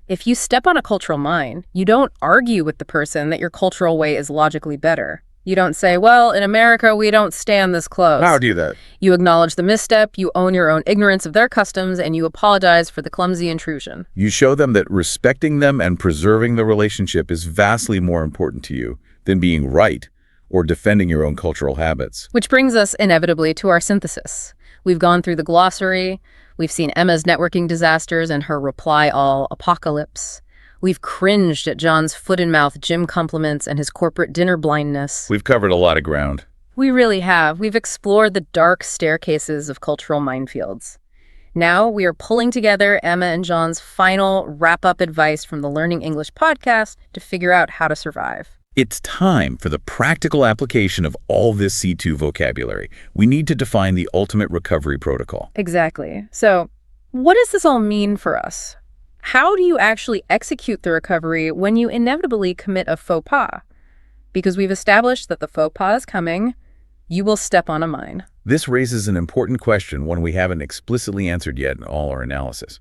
If you step on a cultural mine, you don't argue with the person that your cultural way is logically better. You don't say, well, in America, we don't stand this close. How do you do that? You acknowledge the misstep, you own your own ignorance of their customs, and you apologize for the clumsy intrusion. You show them that respecting them and preserving the relationship is vastly more important to you than being right or defending your own cultural habits. Which brings us inevitably to our synthesis. We've gone through the glossary, we've seen Emma's networking disasters and her reply all apocalypse. We've cringed at John's foot-in-mouth gym compliments and his corporate dinner blindness. We've covered a lot of ground. We really have. We've explored the dark staircases of cultural minefields. Now we are pulling together Emma and John's final wrap-up advice from the Learning English podcast to figure out how to survive. It's time for the practical application of all this C2 vocabulary. We need to define the ultimate recovery protocol. Exactly. So, what does this all mean for us? How do you actually execute the recovery when you inevitably commit a faux pas? Because we've established that the faux pas is coming, you will step on a mine. This raises an important question, one we haven't explicitly answered yet in all our analysis.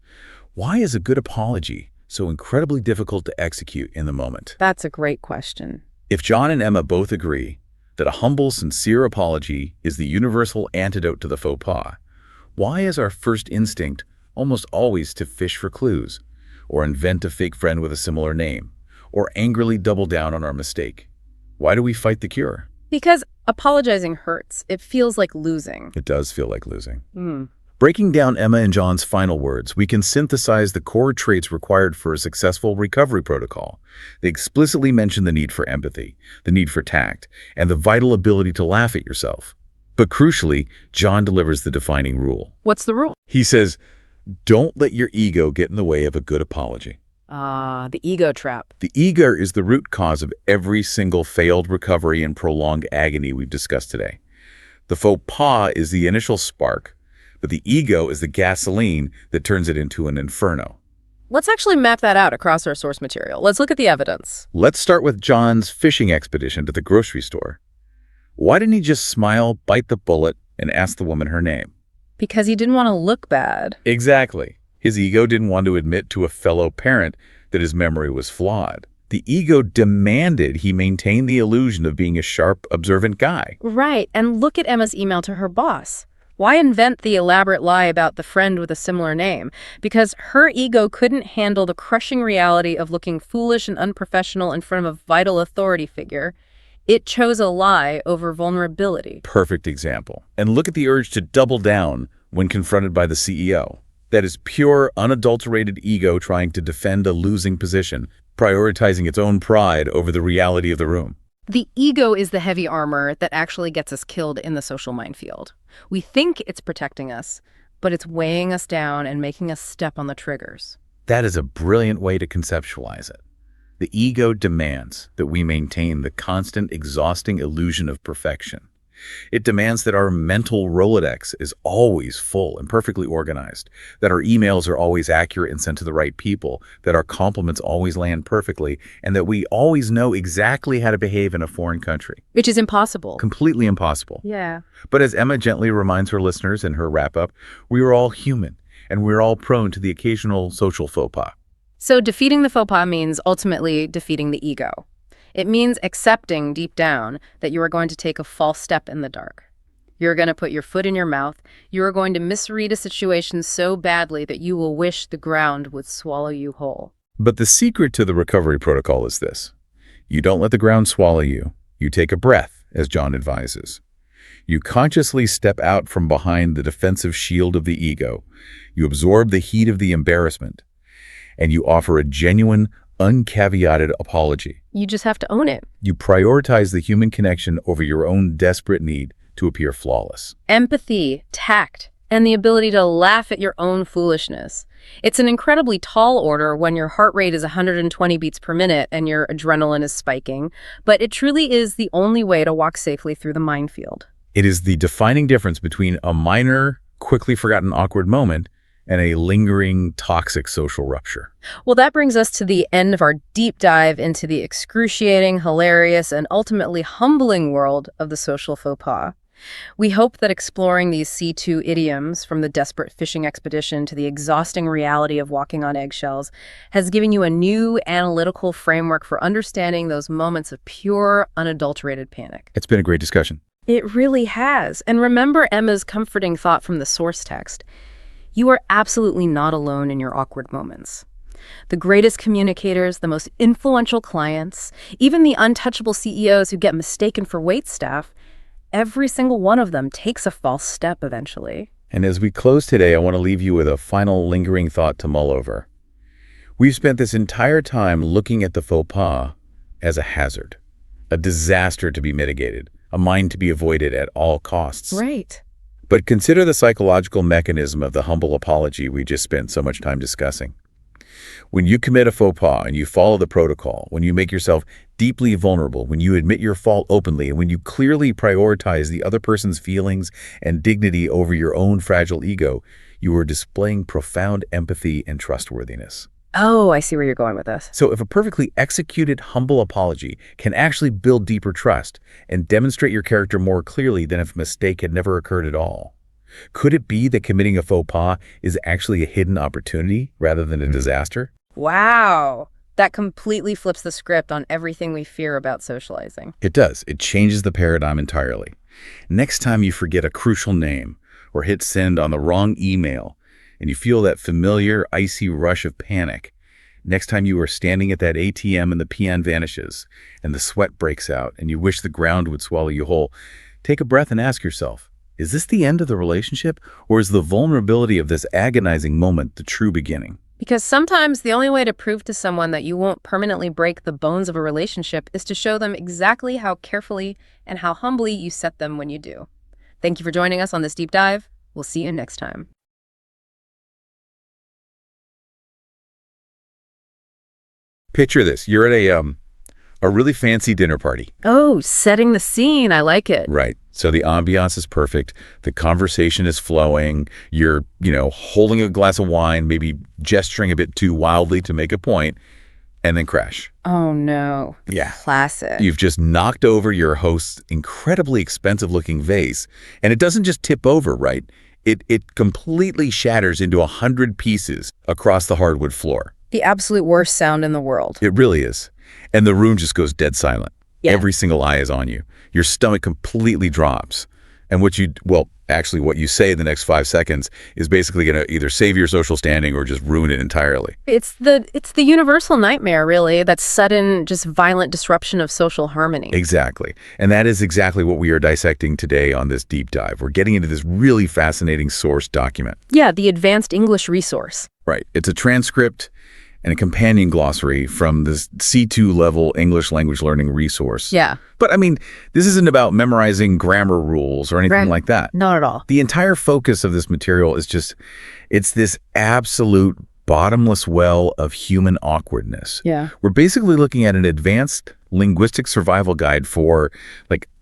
Why is a good apology so incredibly difficult to execute in the moment? That's a great question. If John and Emma both agree that a humble, sincere apology is the universal antidote to the faux pas, why is our first instinct almost always to fish for clues, or invent a fake friend with a similar name, or angrily double down on our mistake? Why do we fight the cure? Because apologizing hurts. It feels like losing. It does feel like losing. Breaking down Emma and John's final words, we can synthesize the core traits required for a successful recovery protocol. They explicitly mention the need for empathy, the need for tact, and the vital ability to laugh at yourself. But crucially, John delivers the defining rule. What's the rule? He says, don't let your ego get in the way of a good apology. The ego trap. The ego is the root cause of every single failed recovery and prolonged agony we've discussed today. The faux pas is the initial spark, but the ego is the gasoline that turns it into an inferno. Let's actually map that out across our source material. Let's look at the evidence. Let's start with John's fishing expedition to the grocery store. Why didn't he just smile, bite the bullet, and ask the woman her name? Because he didn't want to look bad. Exactly. His ego didn't want to admit to a fellow parent that his memory was flawed. The ego demanded he maintain the illusion of being a sharp, observant guy. Right, and look at Emma's email to her boss. Why invent the elaborate lie about the friend with a similar name? Because her ego couldn't handle the crushing reality of looking foolish and unprofessional in front of a vital authority figure. It chose a lie over vulnerability. Perfect example. And look at the urge to double down when confronted by the CEO. That is pure, unadulterated ego trying to defend a losing position, prioritizing its own pride over the reality of the room. The ego is the heavy armor that actually gets us killed in the social minefield. We think it's protecting us, but it's weighing us down and making us step on the triggers. That is a brilliant way to conceptualize it. The ego demands that we maintain the constant, exhausting illusion of perfection. It demands that our mental Rolodex is always full and perfectly organized, that our emails are always accurate and sent to the right people, that our compliments always land perfectly, and that we always know exactly how to behave in a foreign country. Which is impossible. Completely impossible. Yeah. But as Emma gently reminds her listeners in her wrap-up, we are all human, and we're all prone to the occasional social faux pas. So defeating the faux pas means ultimately defeating the ego. It means accepting deep down that you are going to take a false step in the dark. You're going to put your foot in your mouth. You are going to misread a situation so badly that you will wish the ground would swallow you whole. But the secret to the recovery protocol is this. You don't let the ground swallow you. You take a breath, as John advises. You consciously step out from behind the defensive shield of the ego. You absorb the heat of the embarrassment. And you offer a genuine, uncaveated apology. You just have to own it. You prioritize the human connection over your own desperate need to appear flawless. Empathy, tact, and the ability to laugh at your own foolishness. It's an incredibly tall order when your heart rate is 120 beats per minute and your adrenaline is spiking, but it truly is the only way to walk safely through the minefield. It is the defining difference between a minor, quickly forgotten awkward moment and a lingering, toxic social rupture. Well, that brings us to the end of our deep dive into the excruciating, hilarious, and ultimately humbling world of the social faux pas. We hope that exploring these C2 idioms, from the desperate fishing expedition to the exhausting reality of walking on eggshells, has given you a new analytical framework for understanding those moments of pure, unadulterated panic. It's been a great discussion. It really has. And remember Emma's comforting thought from the source text. You are absolutely not alone in your awkward moments. The greatest communicators, the most influential clients, even the untouchable CEOs who get mistaken for waitstaff, every single one of them takes a false step eventually. And as we close today, I want to leave you with a final lingering thought to mull over. We've spent this entire time looking at the faux pas as a hazard, a disaster to be mitigated, a mine to be avoided at all costs. Right. But consider the psychological mechanism of the humble apology we just spent so much time discussing. When you commit a faux pas and you follow the protocol, when you make yourself deeply vulnerable, when you admit your fault openly, and when you clearly prioritize the other person's feelings and dignity over your own fragile ego, you are displaying profound empathy and trustworthiness. Oh, I see where you're going with this. So if a perfectly executed humble apology can actually build deeper trust and demonstrate your character more clearly than if a mistake had never occurred at all, could it be that committing a faux pas is actually a hidden opportunity rather than a disaster? Wow. That completely flips the script on everything we fear about socializing. It does. It changes the paradigm entirely. Next time you forget a crucial name or hit send on the wrong email and you feel that familiar, icy rush of panic, next time you are standing at that ATM and the PN vanishes and the sweat breaks out and you wish the ground would swallow you whole, take a breath and ask yourself, is this the end of the relationship, or is the vulnerability of this agonizing moment the true beginning? Because sometimes the only way to prove to someone that you won't permanently break the bones of a relationship is to show them exactly how carefully and how humbly you set them when you do. Thank you for joining us on this deep dive. We'll see you next time. Picture this. You're at a really fancy dinner party. Oh, setting the scene. I like it. Right. So the ambiance is perfect. The conversation is flowing. You're, holding a glass of wine, maybe gesturing a bit too wildly to make a point, and then crash. Oh, no. Yeah. Classic. You've just knocked over your host's incredibly expensive-looking vase, and it doesn't just tip over, right? It completely shatters into 100 pieces across the hardwood floor. The absolute worst sound in the world. It really is. And the room just goes dead silent. Yeah. Every single eye is on you. Your stomach completely drops. And what you say in the next 5 seconds is basically going to either save your social standing or just ruin it entirely. It's the universal nightmare, really, that sudden, just violent disruption of social harmony. Exactly. And that is exactly what we are dissecting today on this deep dive. We're getting into this really fascinating source document. Yeah, the Advanced English Resource. Right. It's a transcript and a companion glossary from this C2 level English language learning resource. Yeah. But this isn't about memorizing grammar rules or anything like that. Not at all. The entire focus of this material is it's this absolute bottomless well of human awkwardness. Yeah. We're basically looking at an advanced linguistic survival guide for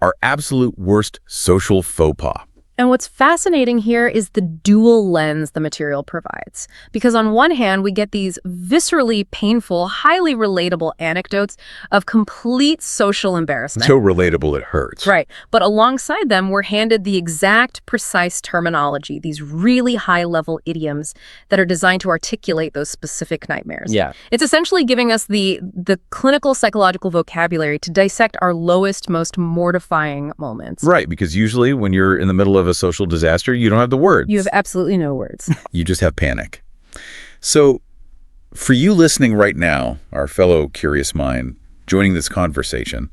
our absolute worst social faux pas. And what's fascinating here is the dual lens the material provides. Because on one hand, we get these viscerally painful, highly relatable anecdotes of complete social embarrassment. So relatable it hurts. Right. But alongside them, we're handed the exact precise terminology, these really high-level idioms that are designed to articulate those specific nightmares. Yeah. It's essentially giving us the clinical psychological vocabulary to dissect our lowest, most mortifying moments. Right, because usually when you're in the middle of a social disaster, you don't have the words. You have absolutely no words. You just have panic. So for you listening right now, our fellow curious mind, joining this conversation,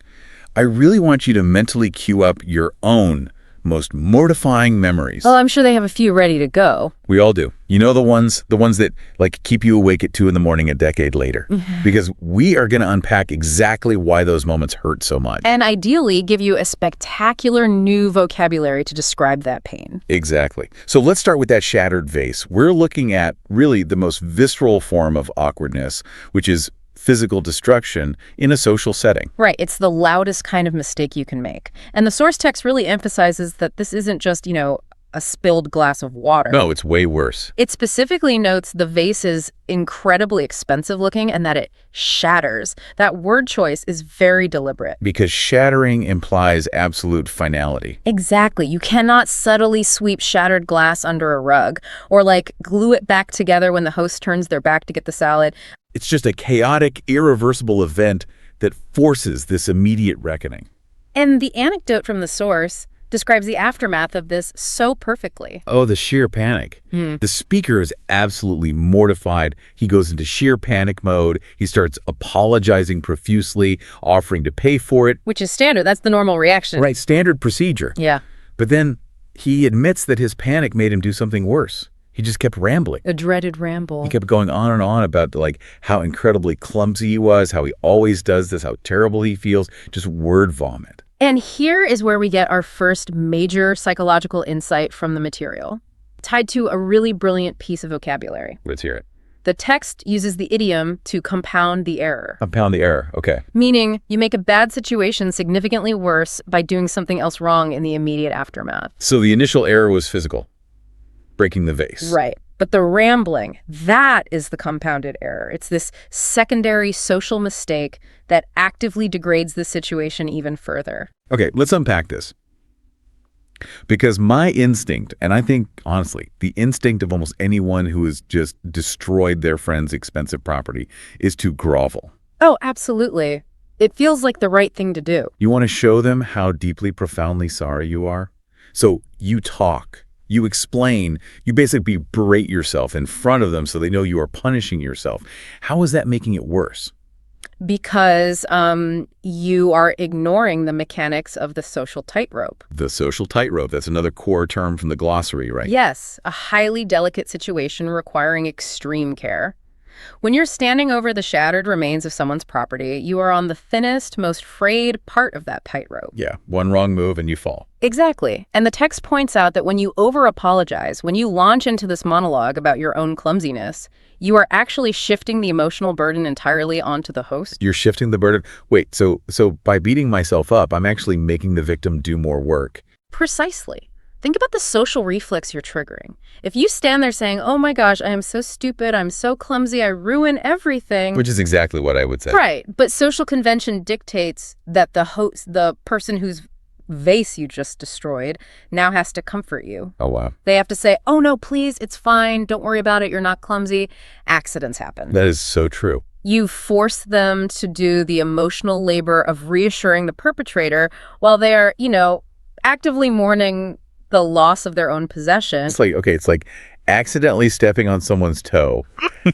I really want you to mentally queue up your own most mortifying memories. Well, I'm sure they have a few ready to go. We all do. You know, the ones that keep you awake at 2 a.m. a decade later. Because we are going to unpack exactly why those moments hurt so much. And ideally give you a spectacular new vocabulary to describe that pain. Exactly. So let's start with that shattered vase. We're looking at really the most visceral form of awkwardness, which is physical destruction in a social setting. Right. It's the loudest kind of mistake you can make. And the source text really emphasizes that this isn't just, a spilled glass of water. No, it's way worse. It specifically notes the vase is incredibly expensive looking and that it shatters. That word choice is very deliberate. Because shattering implies absolute finality. Exactly. You cannot subtly sweep shattered glass under a rug or like glue it back together when the host turns their back to get the salad. It's just a chaotic, irreversible event that forces this immediate reckoning. And the anecdote from the source describes the aftermath of this so perfectly. Oh, the sheer panic. The speaker is absolutely mortified. He goes into sheer panic mode. He starts apologizing profusely, offering to pay for it. Which is standard. That's the normal reaction. Right, standard procedure. Yeah. But then he admits that his panic made him do something worse. He just kept rambling. A dreaded ramble. He kept going on and on about like how incredibly clumsy he was, how he always does this, how terrible he feels, just word vomit. And here is where we get our first major psychological insight from the material, tied to a really brilliant piece of vocabulary. Let's hear it. The text uses the idiom to compound the error. Compound the error, okay. Meaning you make a bad situation significantly worse by doing something else wrong in the immediate aftermath. So the initial error was physical, breaking the vase. Right. But the rambling, that is the compounded error. It's this secondary social mistake that actively degrades the situation even further. Okay, let's unpack this. Because my instinct, and I think, honestly, the instinct of almost anyone who has just destroyed their friend's expensive property is to grovel. Oh, absolutely. It feels like the right thing to do. You want to show them how deeply, profoundly sorry you are? So you talk. You explain, you basically berate yourself in front of them so they know you are punishing yourself. How is that making it worse? Because you are ignoring the mechanics of the social tightrope. The social tightrope, that's another core term from the glossary, right? Yes, a highly delicate situation requiring extreme care. When you're standing over the shattered remains of someone's property, you are on the thinnest, most frayed part of that tightrope. Yeah, one wrong move and you fall. Exactly. And the text points out that when you over-apologize, when you launch into this monologue about your own clumsiness, you are actually shifting the emotional burden entirely onto the host. You're shifting the burden. Wait, so by beating myself up, I'm actually making the victim do more work. Precisely. Think about the social reflex you're triggering. If you stand there saying, oh my gosh, I am so stupid, I'm so clumsy, I ruin everything. Which is exactly what I would say. Right. But social convention dictates that the host, the person whose vase you just destroyed, now has to comfort you. Oh, wow. They have to say, oh no, please, it's fine, don't worry about it, you're not clumsy. Accidents happen. That is so true. You force them to do the emotional labor of reassuring the perpetrator while they're, actively mourning the loss of their own possession. It's like accidentally stepping on someone's toe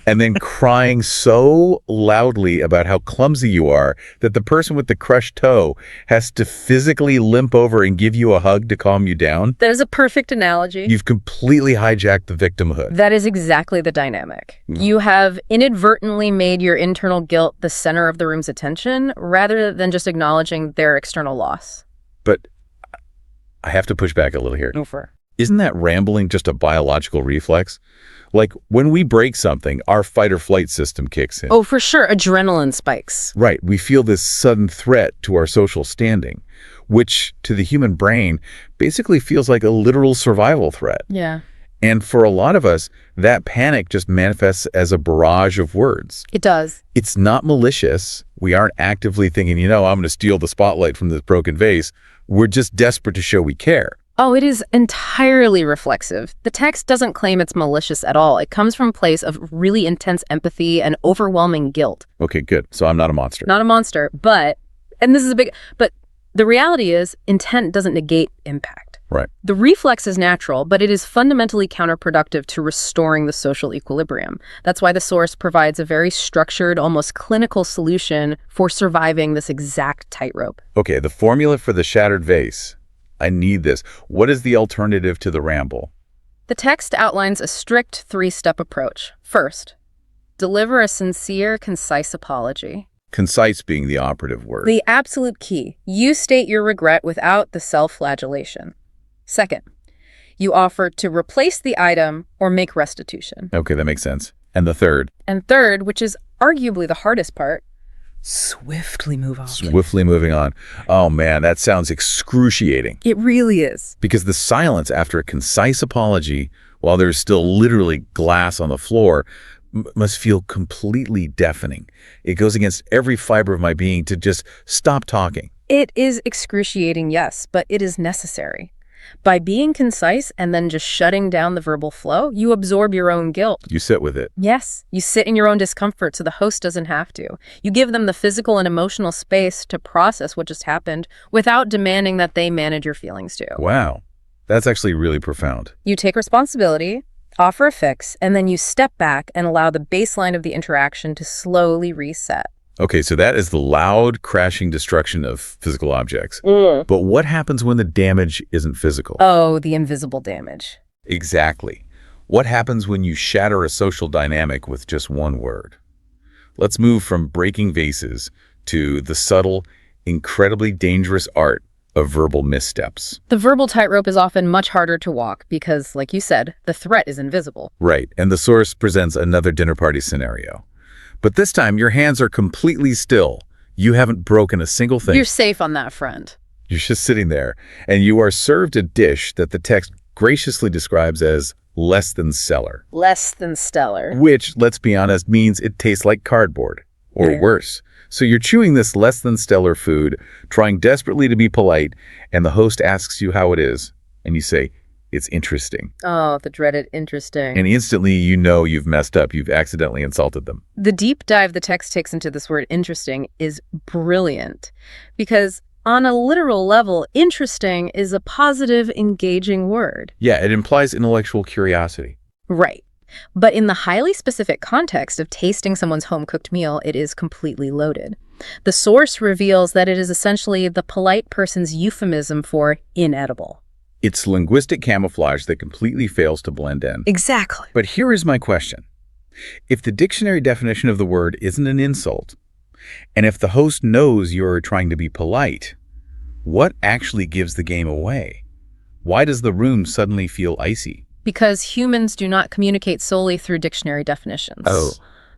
and then crying so loudly about how clumsy you are that the person with the crushed toe has to physically limp over and give you a hug to calm you down. That is a perfect analogy. You've completely hijacked the victimhood. That is exactly the dynamic. You have inadvertently made your internal guilt the center of the room's attention rather than just acknowledging their external loss. But I have to push back a little here. No fur. Isn't that rambling just a biological reflex? Like when we break something, our fight or flight system kicks in. Oh, for sure. Adrenaline spikes. Right. We feel this sudden threat to our social standing, which to the human brain basically feels like a literal survival threat. Yeah. And for a lot of us, that panic just manifests as a barrage of words. It does. It's not malicious. We aren't actively thinking, I'm going to steal the spotlight from this broken vase. We're just desperate to show we care. Oh, it is entirely reflexive. The text doesn't claim it's malicious at all. It comes from a place of really intense empathy and overwhelming guilt. Okay, good. So I'm not a monster. Not a monster, but the reality is intent doesn't negate impact. Right. The reflex is natural, but it is fundamentally counterproductive to restoring the social equilibrium. That's why the source provides a very structured, almost clinical solution for surviving this exact tightrope. Okay, the formula for the shattered vase. I need this. What is the alternative to the ramble? The text outlines a strict 3-step approach. First, deliver a sincere, concise apology. Concise being the operative word. The absolute key. You state your regret without the self-flagellation. Second, you offer to replace the item or make restitution. Okay, that makes sense. And the third? And third, which is arguably the hardest part, Swiftly move on. Swiftly moving on. Oh man, that sounds excruciating. It really is. Because the silence after a concise apology, while there's still literally glass on the floor, must feel completely deafening. It goes against every fiber of my being to just stop talking. It is excruciating, yes, but it is necessary. By being concise and then just shutting down the verbal flow, you absorb your own guilt. You sit with it. Yes, you sit in your own discomfort so the host doesn't have to. You give them the physical and emotional space to process what just happened without demanding that they manage your feelings too. Wow. That's actually really profound. You take responsibility, offer a fix, and then you step back and allow the baseline of the interaction to slowly reset. Okay, so that is the loud, crashing destruction of physical objects. But what happens when the damage isn't physical? Oh, the invisible damage. Exactly. What happens when you shatter a social dynamic with just one word? Let's move from breaking vases to the subtle, incredibly dangerous art of verbal missteps. The verbal tightrope is often much harder to walk because, like you said, the threat is invisible. Right, and the source presents another dinner party scenario. But this time, your hands are completely still. You haven't broken a single thing. You're safe on that front. You're just sitting there, and you are served a dish that the text graciously describes as less than stellar. Less than stellar. Which, let's be honest, means it tastes like cardboard, or worse. So you're chewing this less than stellar food, trying desperately to be polite, and the host asks you how it is, and you say, "It's interesting." Oh, the dreaded interesting. And instantly you know you've messed up. You've accidentally insulted them. The deep dive the text takes into this word interesting is brilliant because on a literal level, interesting is a positive, engaging word. Yeah, it implies intellectual curiosity. Right. But in the highly specific context of tasting someone's home-cooked meal, it is completely loaded. The source reveals that it is essentially the polite person's euphemism for inedible. It's linguistic camouflage that completely fails to blend in. Exactly. But here is my question. If the dictionary definition of the word isn't an insult, and if the host knows you're trying to be polite, what actually gives the game away? Why does the room suddenly feel icy? Because humans do not communicate solely through dictionary definitions. Oh.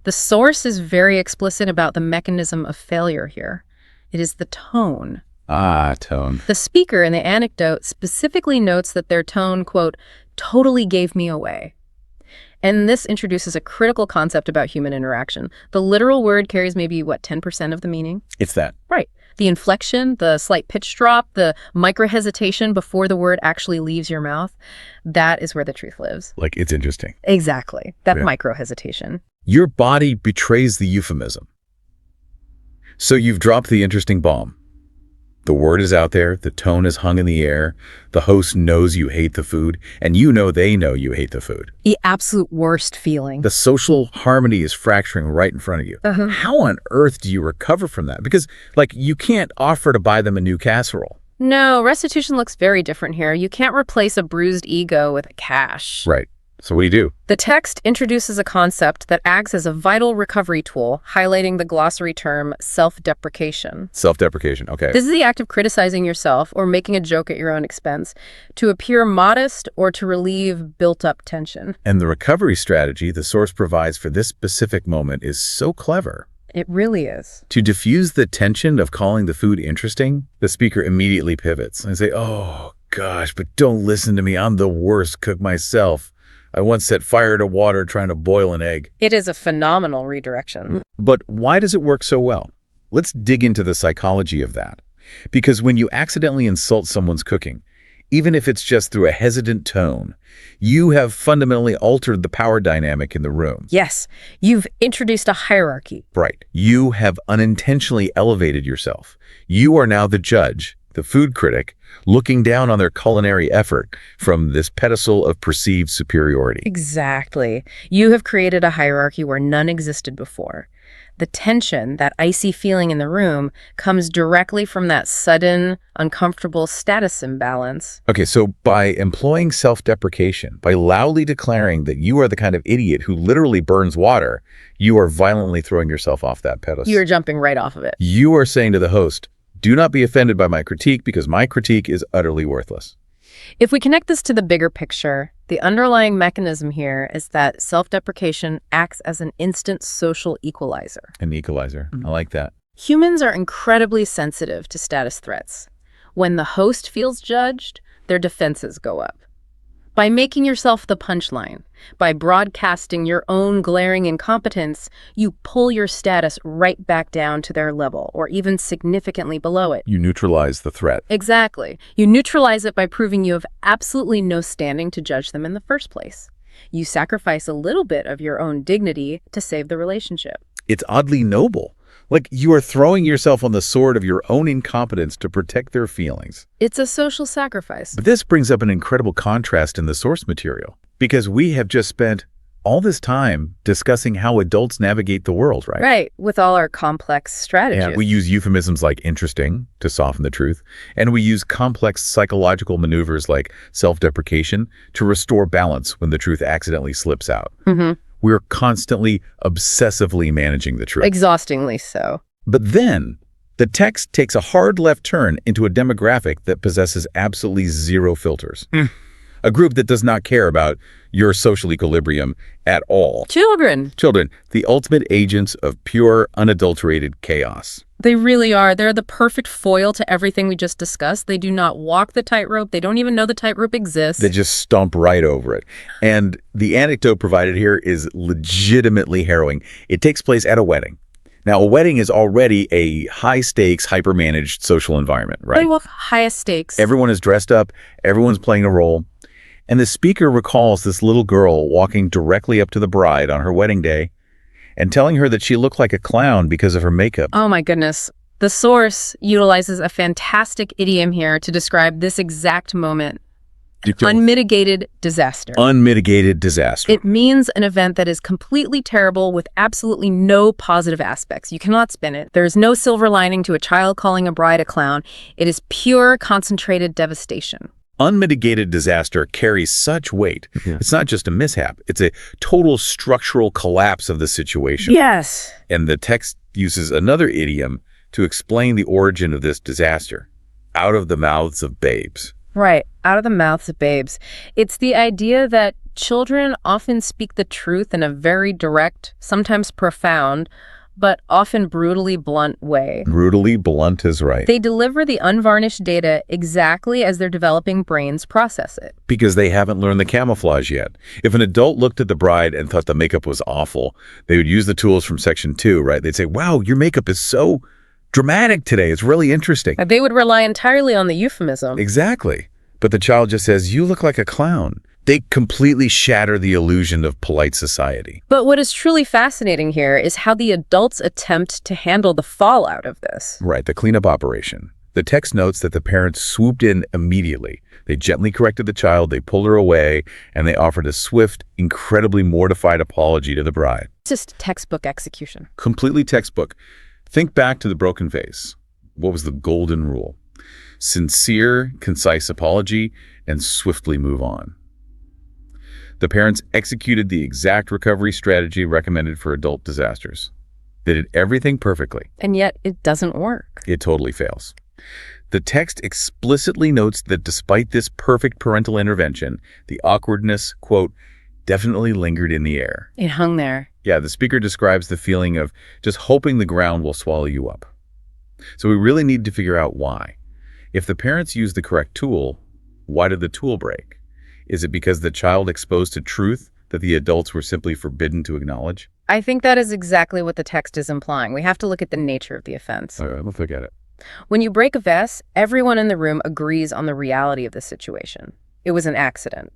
The source is very explicit about the mechanism of failure here. It is the tone. Ah, tone. The speaker in the anecdote specifically notes that their tone, quote, totally gave me away. And this introduces a critical concept about human interaction. The literal word carries maybe, 10% of the meaning? It's that. Right. The inflection, the slight pitch drop, the micro-hesitation before the word actually leaves your mouth, that is where the truth lives. Like, it's interesting. Exactly. That Yeah. micro-hesitation. Your body betrays the euphemism. So you've dropped the interesting bomb. The word is out there, the tone is hung in the air, the host knows you hate the food, and you know they know you hate the food. The absolute worst feeling. The social harmony is fracturing right in front of you. How on earth do you recover from that? Because, you can't offer to buy them a new casserole. No, restitution looks very different here. You can't replace a bruised ego with cash. Right. So what do? The text introduces a concept that acts as a vital recovery tool, highlighting the glossary term self-deprecation. Self-deprecation, okay. This is the act of criticizing yourself or making a joke at your own expense to appear modest or to relieve built-up tension. And the recovery strategy the source provides for this specific moment is so clever. It really is. To diffuse the tension of calling the food interesting, the speaker immediately pivots and say, "Oh, gosh, but don't listen to me. I'm the worst cook myself. I once set fire to water trying to boil an egg." It is a phenomenal redirection. But why does it work so well? Let's dig into the psychology of that. Because when you accidentally insult someone's cooking, even if it's just through a hesitant tone, you have fundamentally altered the power dynamic in the room. Yes, you've introduced a hierarchy. Right. You have unintentionally elevated yourself. You are now the judge, the food critic, looking down on their culinary effort from this pedestal of perceived superiority. Exactly. You have created a hierarchy where none existed before. The tension, that icy feeling in the room, comes directly from that sudden, uncomfortable status imbalance. Okay, so by employing self-deprecation, by loudly declaring that you are the kind of idiot who literally burns water, you are violently throwing yourself off that pedestal. You're jumping right off of it. You are saying to the host, "Do not be offended by my critique because my critique is utterly worthless." If we connect this to the bigger picture, the underlying mechanism here is that self-deprecation acts as an instant social equalizer. An equalizer. I like that. Humans are incredibly sensitive to status threats. When the host feels judged, their defenses go up. By making yourself the punchline, by broadcasting your own glaring incompetence, you pull your status right back down to their level, or even significantly below it. You neutralize the threat. Exactly. You neutralize it by proving you have absolutely no standing to judge them in the first place. You sacrifice a little bit of your own dignity to save the relationship. It's oddly noble. Like you are throwing yourself on the sword of your own incompetence to protect their feelings. It's a social sacrifice. But this brings up an incredible contrast in the source material, because we have just spent all this time discussing how adults navigate the world, right? Right, with all our complex strategies. And we use euphemisms like interesting to soften the truth, and we use complex psychological maneuvers like self-deprecation to restore balance when the truth accidentally slips out. We're constantly, obsessively managing the truth. Exhaustingly so. But then, the text takes a hard left turn into a demographic that possesses absolutely zero filters. A group that does not care about your social equilibrium at all. Children, the ultimate agents of pure, unadulterated chaos. they really are. They're the perfect foil to everything we just discussed. They do not walk the tightrope. They don't even know the tightrope exists. They just stomp right over it. And the anecdote provided here is legitimately harrowing. It takes place at a wedding. Now, a wedding is already a high-stakes, hyper-managed social environment, right? Well, highest stakes. Everyone is dressed up. Everyone's playing a role. And the speaker recalls this little girl walking directly up to the bride on her wedding day and telling her that she looked like a clown because of her makeup. Oh my goodness. The source utilizes a fantastic idiom here to describe this exact moment. Unmitigated disaster. Unmitigated disaster. It means an event that is completely terrible with absolutely no positive aspects. You cannot spin it. There's no silver lining to a child calling a bride a clown. It is pure, concentrated devastation. Unmitigated disaster carries such weight. It's not just a mishap. It's a total structural collapse of the situation. Yes. And the text uses another idiom to explain the origin of this disaster. Out of the mouths of babes. Right. Out of the mouths of babes. It's the idea that children often speak the truth in a very direct, sometimes profound, but often brutally blunt way. Brutally blunt is right. They deliver the unvarnished data exactly as their developing brains process it. Because they haven't learned the camouflage yet. If an adult looked at the bride and thought the makeup was awful, they would use the tools from section 2, right? They'd say, wow, your makeup is so dramatic today. It's really interesting. They would rely entirely on the euphemism. Exactly. But the child just says, you look like a clown. They completely shatter the illusion of polite society. But what is truly fascinating here is how the adults attempt to handle the fallout of this. Right, the cleanup operation. The text notes that the parents swooped in immediately. They gently corrected the child, they pulled her away, and they offered a swift, incredibly mortified apology to the bride. Just textbook execution. Completely textbook. Think back to the broken vase. What was the golden rule? Sincere, concise apology, and swiftly move on. The parents executed the exact recovery strategy recommended for adult disasters. They did everything perfectly. And yet it doesn't work. It totally fails. The text explicitly notes that despite this perfect parental intervention, the awkwardness, quote, definitely lingered in the air. It hung there. Yeah, the speaker describes the feeling of just hoping the ground will swallow you up. So we really need to figure out why. If the parents used the correct tool, why did the tool break? Is it because the child exposed to truth that the adults were simply forbidden to acknowledge? I think that is exactly what the text is implying. We have to look at the nature of the offense. All right, let's look at it. When you break a vase, everyone in the room agrees on the reality of the situation. It was an accident.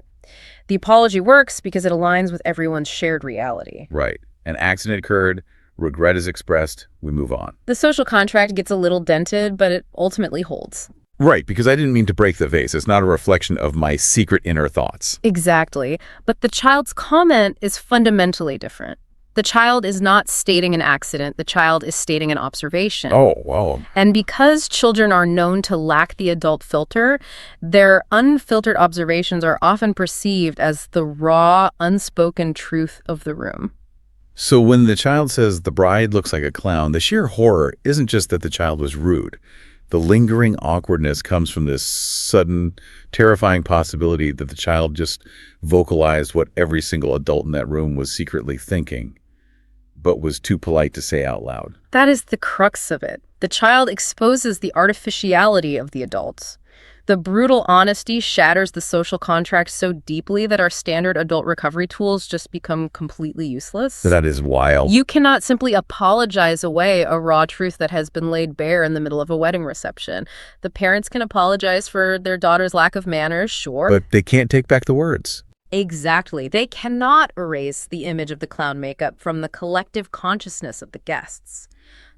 The apology works because it aligns with everyone's shared reality. Right. An accident occurred, regret is expressed, we move on. The social contract gets a little dented, but it ultimately holds. Right, because I didn't mean to break the vase. It's not a reflection of my secret inner thoughts. Exactly. But the child's comment is fundamentally different. The child is not stating an accident. The child is stating an observation. Oh, wow. And because children are known to lack the adult filter, their unfiltered observations are often perceived as the raw, unspoken truth of the room. So when the child says the bride looks like a clown, the sheer horror isn't just that the child was rude. The lingering awkwardness comes from this sudden, terrifying possibility that the child just vocalized what every single adult in that room was secretly thinking. but was too polite to say out loud. That is the crux of it. The child exposes the artificiality of the adults. The brutal honesty shatters the social contract so deeply that our standard adult recovery tools just become completely useless. That is wild. You cannot simply apologize away a raw truth that has been laid bare in the middle of a wedding reception. The parents can apologize for their daughter's lack of manners, sure. But they can't take back the words. Exactly. They cannot erase the image of the clown makeup from the collective consciousness of the guests.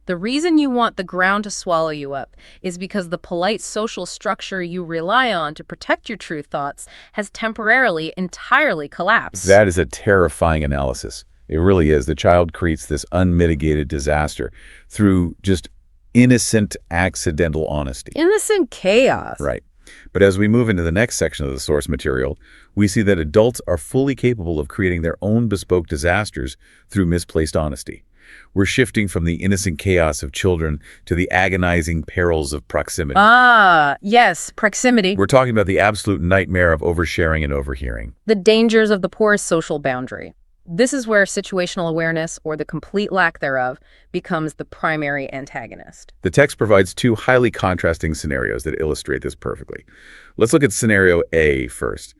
The reason you want the ground to swallow you up is because the polite social structure you rely on to protect your true thoughts has temporarily, entirely collapsed. That is a terrifying analysis. It really is. The child creates this unmitigated disaster through just innocent, accidental honesty. Innocent chaos. Right. But as we move into the next section of the source material, we see that adults are fully capable of creating their own bespoke disasters through misplaced honesty. We're shifting from the innocent chaos of children to the agonizing perils of proximity. Ah, yes, proximity. We're talking about the absolute nightmare of oversharing and overhearing. The dangers of the porous social boundary. This is where situational awareness, or the complete lack thereof, becomes the primary antagonist. The text provides two highly contrasting scenarios that illustrate this perfectly. Let's look at scenario A first,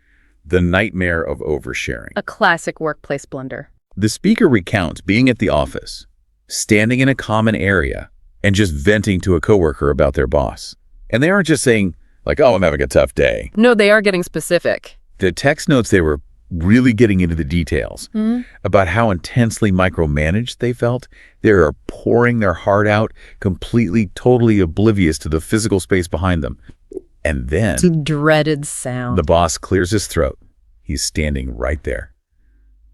the nightmare of oversharing. A classic workplace blunder. The speaker recounts being at the office, standing in a common area, and just venting to a coworker about their boss. And they aren't just saying, like, oh, I'm having a tough day. No, they are getting specific. The text notes they were really getting into the details about how intensely micromanaged they felt. They are pouring their heart out, completely, totally oblivious to the physical space behind them. And then It's a dreaded sound. the boss clears his throat. He's standing right there,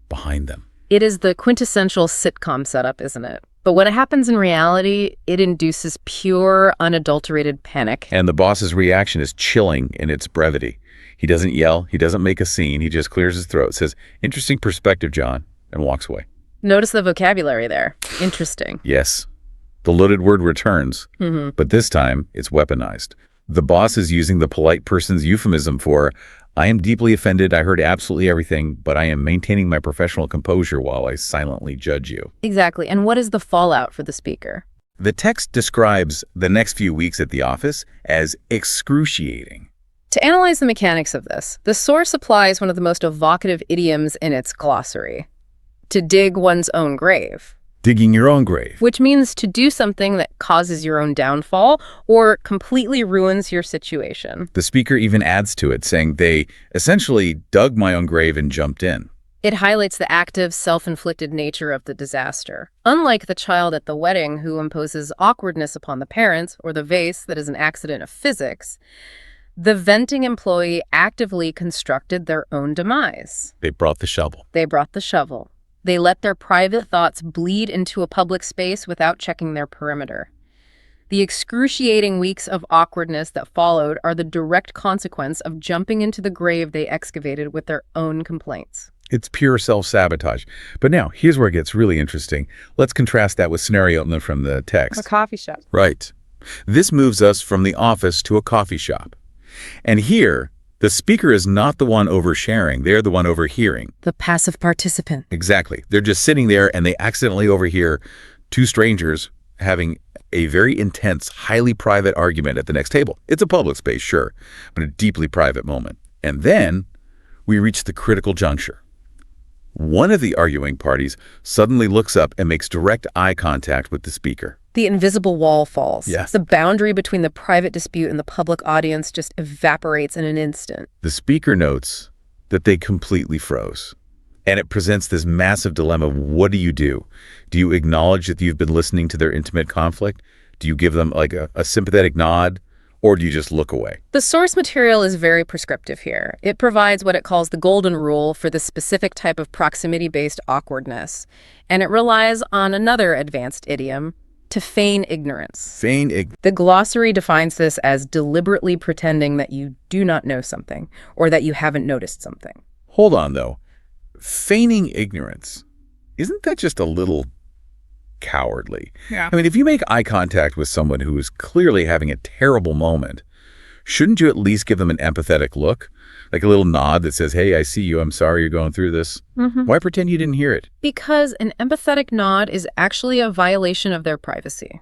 behind them. It is the quintessential sitcom setup, isn't it? But when it happens in reality, it induces pure, unadulterated panic. And the boss's reaction is chilling in its brevity. He doesn't yell, he doesn't make a scene, he just clears his throat, says, "Interesting perspective, John," and walks away. Notice the vocabulary there. Interesting. Yes, the loaded word returns, but this time it's weaponized. The boss is using the polite person's euphemism for, "I am deeply offended, I heard absolutely everything, but I am maintaining my professional composure while I silently judge you." Exactly. And what is the fallout for the speaker? The text describes the next few weeks at the office as excruciating. To analyze the mechanics of this, the source applies one of the most evocative idioms in its glossary: to dig one's own grave. Digging your own grave. Which means to do something that causes your own downfall or completely ruins your situation. The speaker even adds to it, saying they essentially dug my own grave and jumped in. It highlights the active, self-inflicted nature of the disaster. Unlike the child at the wedding who imposes awkwardness upon the parents, or the vase that is an accident of physics, the venting employee actively constructed their own demise. They brought the shovel. They brought the shovel. They let their private thoughts bleed into a public space without checking their perimeter. The excruciating weeks of awkwardness that followed are the direct consequence of jumping into the grave they excavated with their own complaints. It's pure self-sabotage. But now, here's where it gets really interesting. Let's contrast that with scenario from the text. A coffee shop. Right. This moves us from the office to a coffee shop. And here, the speaker is not the one oversharing. They're the one overhearing. The passive participant. Exactly. They're just sitting there and they accidentally overhear two strangers having a very intense, highly private argument at the next table. It's a public space, sure, but a deeply private moment. And then we reach the critical juncture. One of the arguing parties suddenly looks up and makes direct eye contact with the speaker. The invisible wall falls. Yes. The boundary between the private dispute and the public audience just evaporates in an instant. The speaker notes that they completely froze. And it presents this massive dilemma. What do? Do you acknowledge that you've been listening to their intimate conflict? Do you give them like a sympathetic nod? Or do you just look away? The source material is very prescriptive here. It provides what it calls the golden rule for the specific type of proximity-based awkwardness. And it relies on another advanced idiom, to feign ignorance. The glossary defines this as deliberately pretending that you do not know something or that you haven't noticed something. Hold on, though. Feigning ignorance, isn't that just a little cowardly? Yeah. I mean, if you make eye contact with someone who is clearly having a terrible moment, Shouldn't you at least give them an empathetic look? Like a little nod that says, hey, I see you. I'm sorry you're going through this. Why pretend you didn't hear it? Because an empathetic nod is actually a violation of their privacy.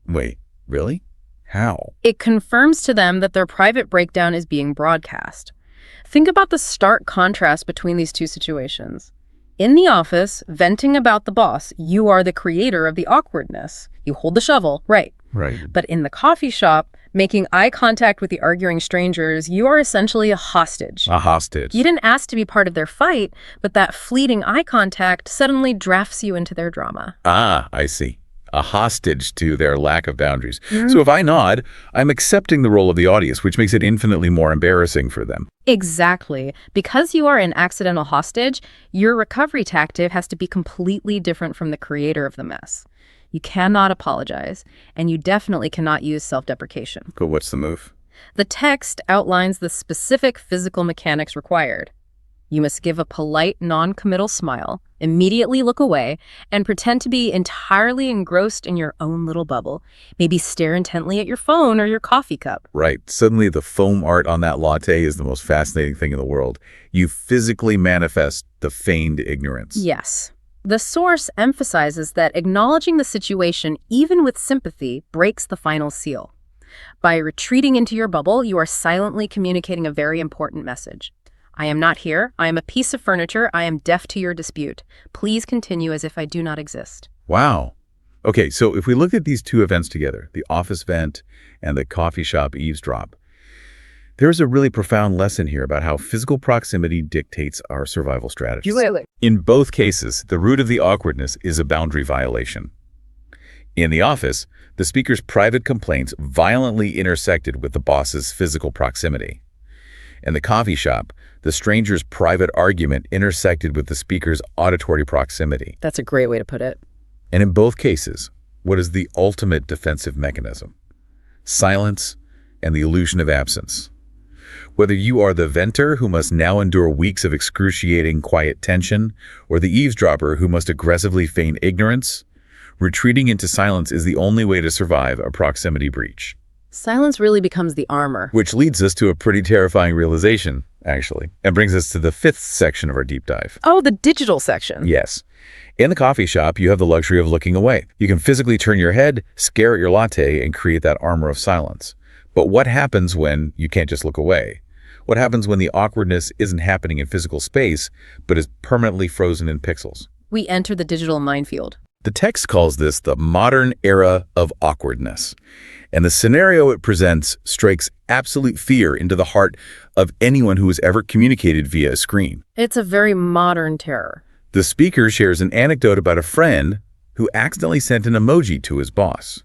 Wait, really? How? It confirms to them that their private breakdown is being broadcast. Think about the stark contrast between these two situations. In the office, venting about the boss, you are the creator of the awkwardness. You hold the shovel, right? Right. But in the coffee shop, making eye contact with the arguing strangers, you are essentially a hostage. A hostage. You didn't ask to be part of their fight, but that fleeting eye contact suddenly drafts you into their drama. Ah, I see. A hostage to their lack of boundaries. So if I nod, I'm accepting the role of the audience, which makes it infinitely more embarrassing for them. Exactly. Because you are an accidental hostage, your recovery tactic has to be completely different from the creator of the mess. You cannot apologize, and you definitely cannot use self-deprecation. But what's the move? The text outlines the specific physical mechanics required. You must give a polite, non-committal smile, immediately look away, and pretend to be entirely engrossed in your own little bubble. Maybe stare intently at your phone or your coffee cup. Right. Suddenly the foam art on that latte is the most fascinating thing in the world. You physically manifest the feigned ignorance. Yes. The source emphasizes that acknowledging the situation, even with sympathy, breaks the final seal. By retreating into your bubble, you are silently communicating a very important message. I am not here. I am a piece of furniture. I am deaf to your dispute. Please continue as if I do not exist. Wow. Okay, so if we look at these two events together, the office vent and the coffee shop eavesdrop, there's a really profound lesson here about how physical proximity dictates our survival strategies. In both cases, the root of the awkwardness is a boundary violation. In the office, the speaker's private complaints violently intersected with the boss's physical proximity. In the coffee shop, the stranger's private argument intersected with the speaker's auditory proximity. That's a great way to put it. And in both cases, what is the ultimate defensive mechanism? Silence and the illusion of absence. Whether you are the venter who must now endure weeks of excruciating quiet tension, or the eavesdropper who must aggressively feign ignorance, retreating into silence is the only way to survive a proximity breach. Silence really becomes the armor. Which leads us to a pretty terrifying realization, actually, and brings us to the fifth section of our deep dive. Oh, the digital section. Yes. In the coffee shop, you have the luxury of looking away. You can physically turn your head, stare at your latte, and create that armor of silence. But what happens when you can't just look away? What happens when the awkwardness isn't happening in physical space, but is permanently frozen in pixels? We enter the digital minefield. The text calls this the modern era of awkwardness. And the scenario it presents strikes absolute fear into the heart of anyone who has ever communicated via a screen. It's a very modern terror. The speaker shares an anecdote about a friend who accidentally sent an emoji to his boss.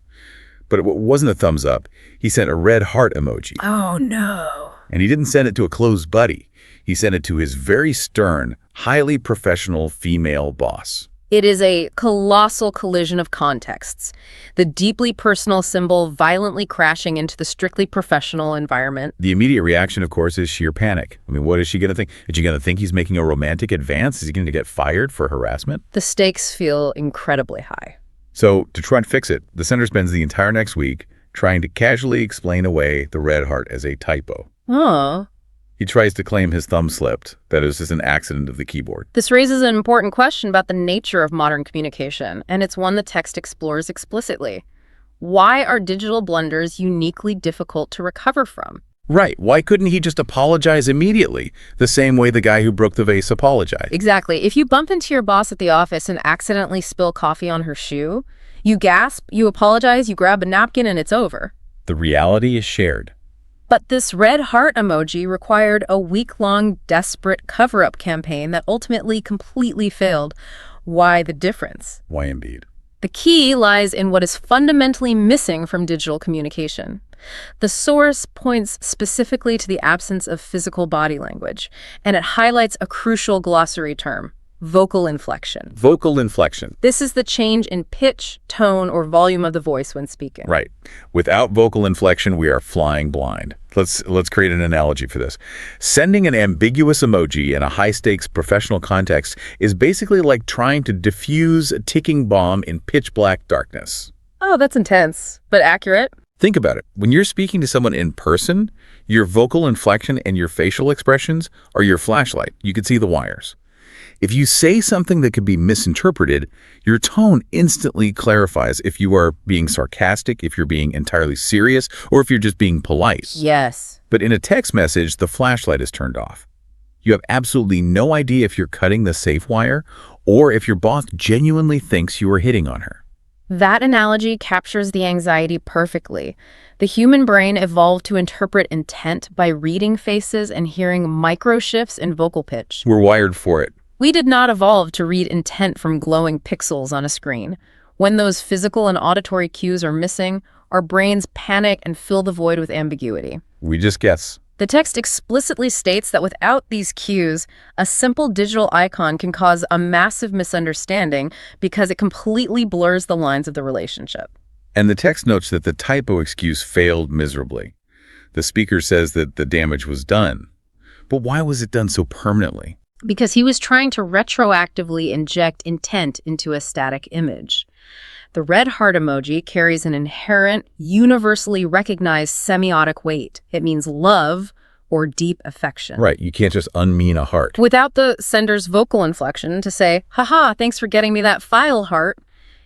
But it wasn't a thumbs up. He sent a red heart emoji. Oh, no. And he didn't send it to a close buddy. He sent it to his very stern, highly professional female boss. It is a colossal collision of contexts. The deeply personal symbol violently crashing into the strictly professional environment. The immediate reaction, of course, is sheer panic. I mean, what is she going to think? Is she going to think he's making a romantic advance? Is he going to get fired for harassment? The stakes feel incredibly high. So, to try and fix it, the sender spends the entire next week trying to casually explain away the red heart as a typo. Oh. He tries to claim his thumb slipped, that it was just an accident of the keyboard. This raises an important question about the nature of modern communication, and it's one the text explores explicitly. Why are digital blunders uniquely difficult to recover from? Right. Why couldn't he just apologize immediately, the same way the guy who broke the vase apologized? Exactly. If you bump into your boss at the office and accidentally spill coffee on her shoe, you gasp, you apologize, you grab a napkin, and it's over. The reality is shared. But this red heart emoji required a week-long desperate cover-up campaign that ultimately completely failed. Why the difference? Why indeed? The key lies in what is fundamentally missing from digital communication. The source points specifically to the absence of physical body language, and it highlights a crucial glossary term: vocal inflection. Vocal inflection. This is the change in pitch, tone, or volume of the voice when speaking. Right. Without vocal inflection, we are flying blind. Let's create an analogy for this. Sending an ambiguous emoji in a high-stakes professional context is basically like trying to diffuse a ticking bomb in pitch-black darkness. Oh, that's intense, but accurate. Think about it. When you're speaking to someone in person, your vocal inflection and your facial expressions are your flashlight. You can see the wires. If you say something that could be misinterpreted, your tone instantly clarifies if you are being sarcastic, if you're being entirely serious, or if you're just being polite. Yes. But in a text message, the flashlight is turned off. You have absolutely no idea if you're cutting the safe wire or if your boss genuinely thinks you are hitting on her. That analogy captures the anxiety perfectly. The human brain evolved to interpret intent by reading faces and hearing micro shifts in vocal pitch. We're wired for it. We did not evolve to read intent from glowing pixels on a screen. When those physical and auditory cues are missing, our brains panic and fill the void with ambiguity. We just guess. The text explicitly states that without these cues, a simple digital icon can cause a massive misunderstanding because it completely blurs the lines of the relationship. And the text notes that the typo excuse failed miserably. The speaker says that the damage was done. But why was it done so permanently? Because he was trying to retroactively inject intent into a static image. The red heart emoji carries an inherent, universally recognized semiotic weight. It means love or deep affection. Right, you can't just unmean a heart. Without the sender's vocal inflection to say, haha, thanks for getting me that file, heart,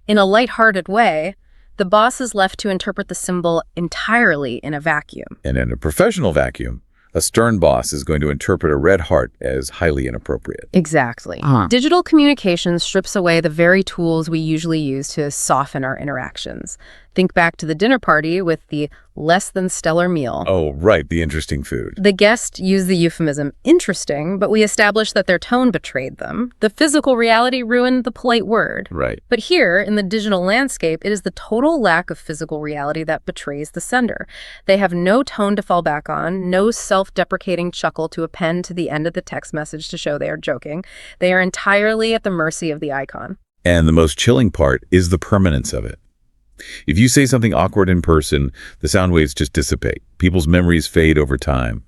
in a lighthearted way, the boss is left to interpret the symbol entirely in a vacuum. And in a professional vacuum, a stern boss is going to interpret a red heart as highly inappropriate. Exactly. Digital communication strips away the very tools we usually use to soften our interactions. Think back to the dinner party with the less than stellar meal. Oh, right, the interesting food. The guest used the euphemism interesting, but we established that their tone betrayed them. The physical reality ruined the polite word. Right. But here, in the digital landscape, it is the total lack of physical reality that betrays the sender. They have no tone to fall back on, no self-deprecating chuckle to append to the end of the text message to show they are joking. They are entirely at the mercy of the icon. And the most chilling part is the permanence of it. If you say something awkward in person, the sound waves just dissipate. People's memories fade over time.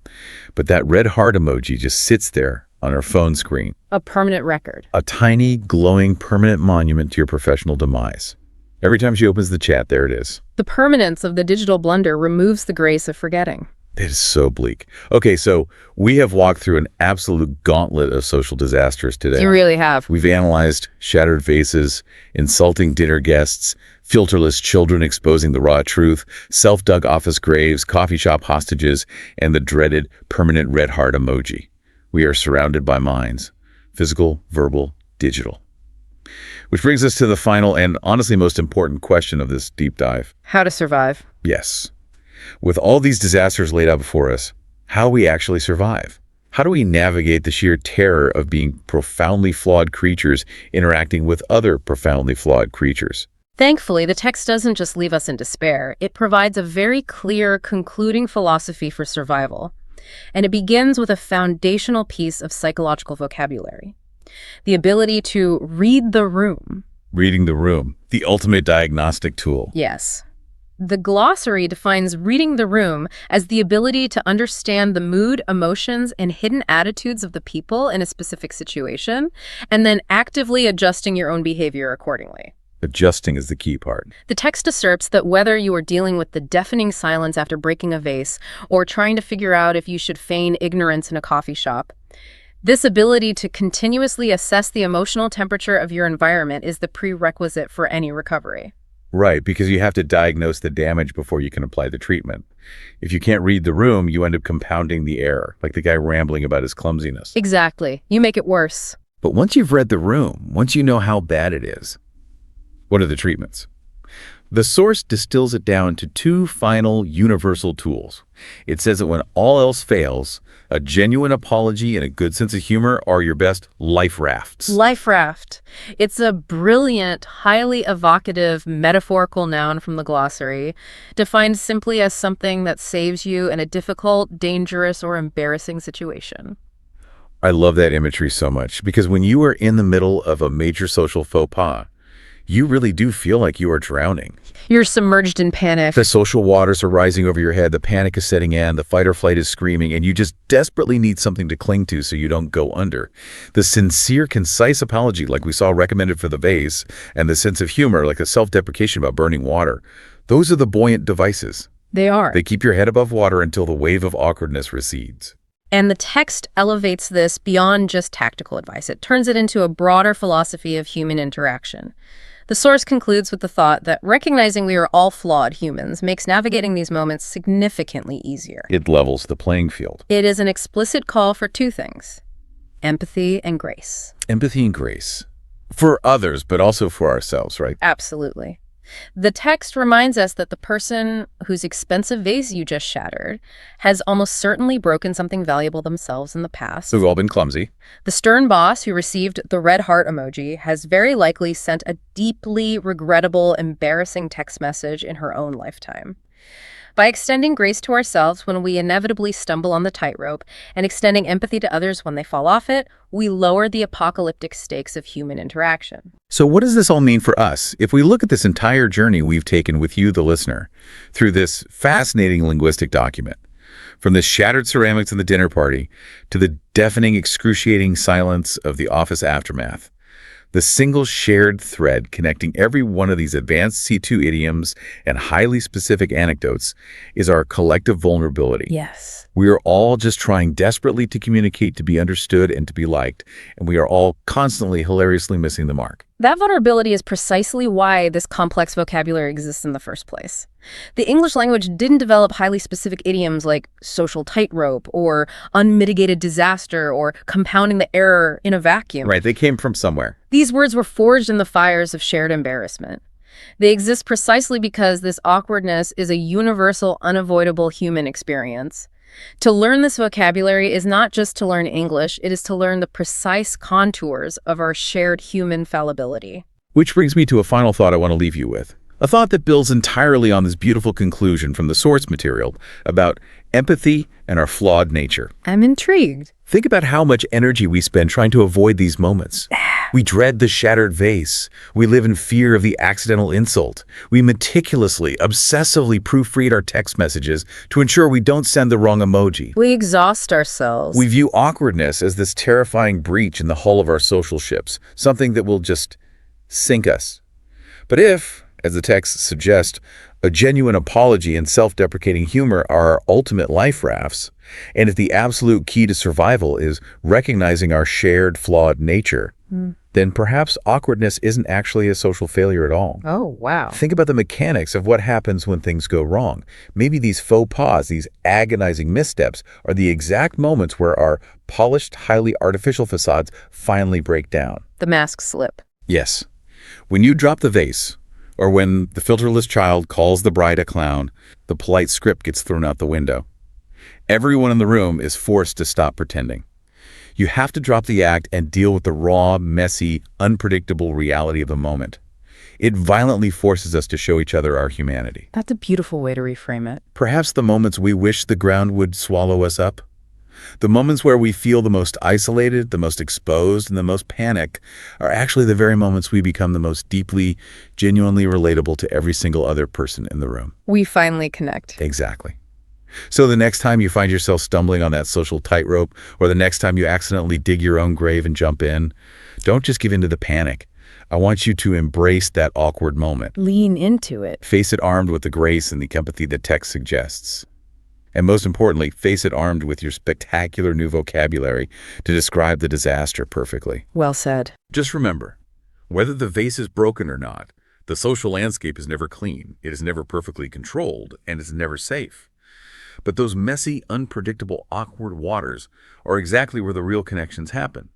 But that red heart emoji just sits there on our phone screen. A permanent record. A tiny, glowing, permanent monument to your professional demise. Every time she opens the chat, there it is. The permanence of the digital blunder removes the grace of forgetting. It is so bleak. Okay, so we have walked through an absolute gauntlet of social disasters today. You really have. We've analyzed shattered faces, insulting dinner guests, filterless children exposing the raw truth, self-dug office graves, coffee shop hostages, and the dreaded permanent red heart emoji. We are surrounded by minds, physical, verbal, digital. Which brings us to the final and honestly most important question of this deep dive. How to survive. Yes. With all these disasters laid out before us, how we actually survive? How do we navigate the sheer terror of being profoundly flawed creatures interacting with other profoundly flawed creatures? Thankfully, the text doesn't just leave us in despair. It provides a very clear, concluding philosophy for survival. And it begins with a foundational piece of psychological vocabulary. The ability to read the room. Reading the room, the ultimate diagnostic tool. Yes. The glossary defines reading the room as the ability to understand the mood, emotions, and hidden attitudes of the people in a specific situation, and then actively adjusting your own behavior accordingly. Adjusting is the key part. The text asserts that whether you are dealing with the deafening silence after breaking a vase or trying to figure out if you should feign ignorance in a coffee shop, this ability to continuously assess the emotional temperature of your environment is the prerequisite for any recovery. Right, because you have to diagnose the damage before you can apply the treatment. If you can't read the room, you end up compounding the error, like the guy rambling about his clumsiness. Exactly. You make it worse. But once you've read the room, once you know how bad it is, what are the treatments? The source distills it down to two final universal tools. It says that when all else fails, a genuine apology and a good sense of humor are your best life rafts. Life raft. It's a brilliant, highly evocative, metaphorical noun from the glossary, defined simply as something that saves you in a difficult, dangerous, or embarrassing situation. I love that imagery so much because when you are in the middle of a major social faux pas, you really do feel like you are drowning. You're submerged in panic. The social waters are rising over your head, the panic is setting in, the fight or flight is screaming, and you just desperately need something to cling to so you don't go under. The sincere, concise apology, like we saw recommended for the vase, and the sense of humor, like a self-deprecation about burning water, those are the buoyant devices. They are. They keep your head above water until the wave of awkwardness recedes. And the text elevates this beyond just tactical advice. It turns it into a broader philosophy of human interaction. The source concludes with the thought that recognizing we are all flawed humans makes navigating these moments significantly easier. It levels the playing field. It is an explicit call for two things: empathy and grace. Empathy and grace. For others, but also for ourselves, right? Absolutely. The text reminds us that the person whose expensive vase you just shattered has almost certainly broken something valuable themselves in the past. So we've all been clumsy. The stern boss who received the red heart emoji has very likely sent a deeply regrettable, embarrassing text message in her own lifetime. By extending grace to ourselves when we inevitably stumble on the tightrope and extending empathy to others when they fall off it, we lower the apocalyptic stakes of human interaction. So what does this all mean for us? If we look at this entire journey we've taken with you, the listener, through this fascinating linguistic document, from the shattered ceramics in the dinner party to the deafening, excruciating silence of the office aftermath, the single shared thread connecting every one of these advanced C2 idioms and highly specific anecdotes is our collective vulnerability. Yes. We are all just trying desperately to communicate, to be understood, and to be liked, and we are all constantly hilariously missing the mark. That vulnerability is precisely why this complex vocabulary exists in the first place. The English language didn't develop highly specific idioms like social tightrope or unmitigated disaster or compounding the error in a vacuum. Right, they came from somewhere. These words were forged in the fires of shared embarrassment. They exist precisely because this awkwardness is a universal, unavoidable human experience. To learn this vocabulary is not just to learn English, it is to learn the precise contours of our shared human fallibility. Which brings me to a final thought I want to leave you with. A thought that builds entirely on this beautiful conclusion from the source material about empathy and our flawed nature. I'm intrigued. Think about how much energy we spend trying to avoid these moments. We dread the shattered vase. We live in fear of the accidental insult. We meticulously, obsessively proofread our text messages to ensure we don't send the wrong emoji. We exhaust ourselves. We view awkwardness as this terrifying breach in the hull of our social ships, something that will just sink us. But if, as the text suggests, a genuine apology and self-deprecating humor are our ultimate life rafts, and if the absolute key to survival is recognizing our shared flawed nature, then perhaps awkwardness isn't actually a social failure at all. Oh, wow. Think about the mechanics of what happens when things go wrong. Maybe these faux pas, these agonizing missteps, are the exact moments where our polished, highly artificial facades finally break down. The masks slip. Yes. When you drop the vase, or when the filterless child calls the bride a clown, the polite script gets thrown out the window. Everyone in the room is forced to stop pretending. You have to drop the act and deal with the raw, messy, unpredictable reality of the moment. It violently forces us to show each other our humanity. That's a beautiful way to reframe it. Perhaps the moments we wish the ground would swallow us up. The moments where we feel the most isolated, the most exposed, and the most panicked are actually the very moments we become the most deeply, genuinely relatable to every single other person in the room. We finally connect. Exactly. So the next time you find yourself stumbling on that social tightrope, or the next time you accidentally dig your own grave and jump in, don't just give in to the panic. I want you to embrace that awkward moment. Lean into it. Face it armed with the grace and the empathy that text suggests. And most importantly, face it armed with your spectacular new vocabulary to describe the disaster perfectly. Well said. Just remember, whether the vase is broken or not, the social landscape is never clean, it is never perfectly controlled, and it's never safe. But those messy, unpredictable, awkward waters are exactly where the real connections happen.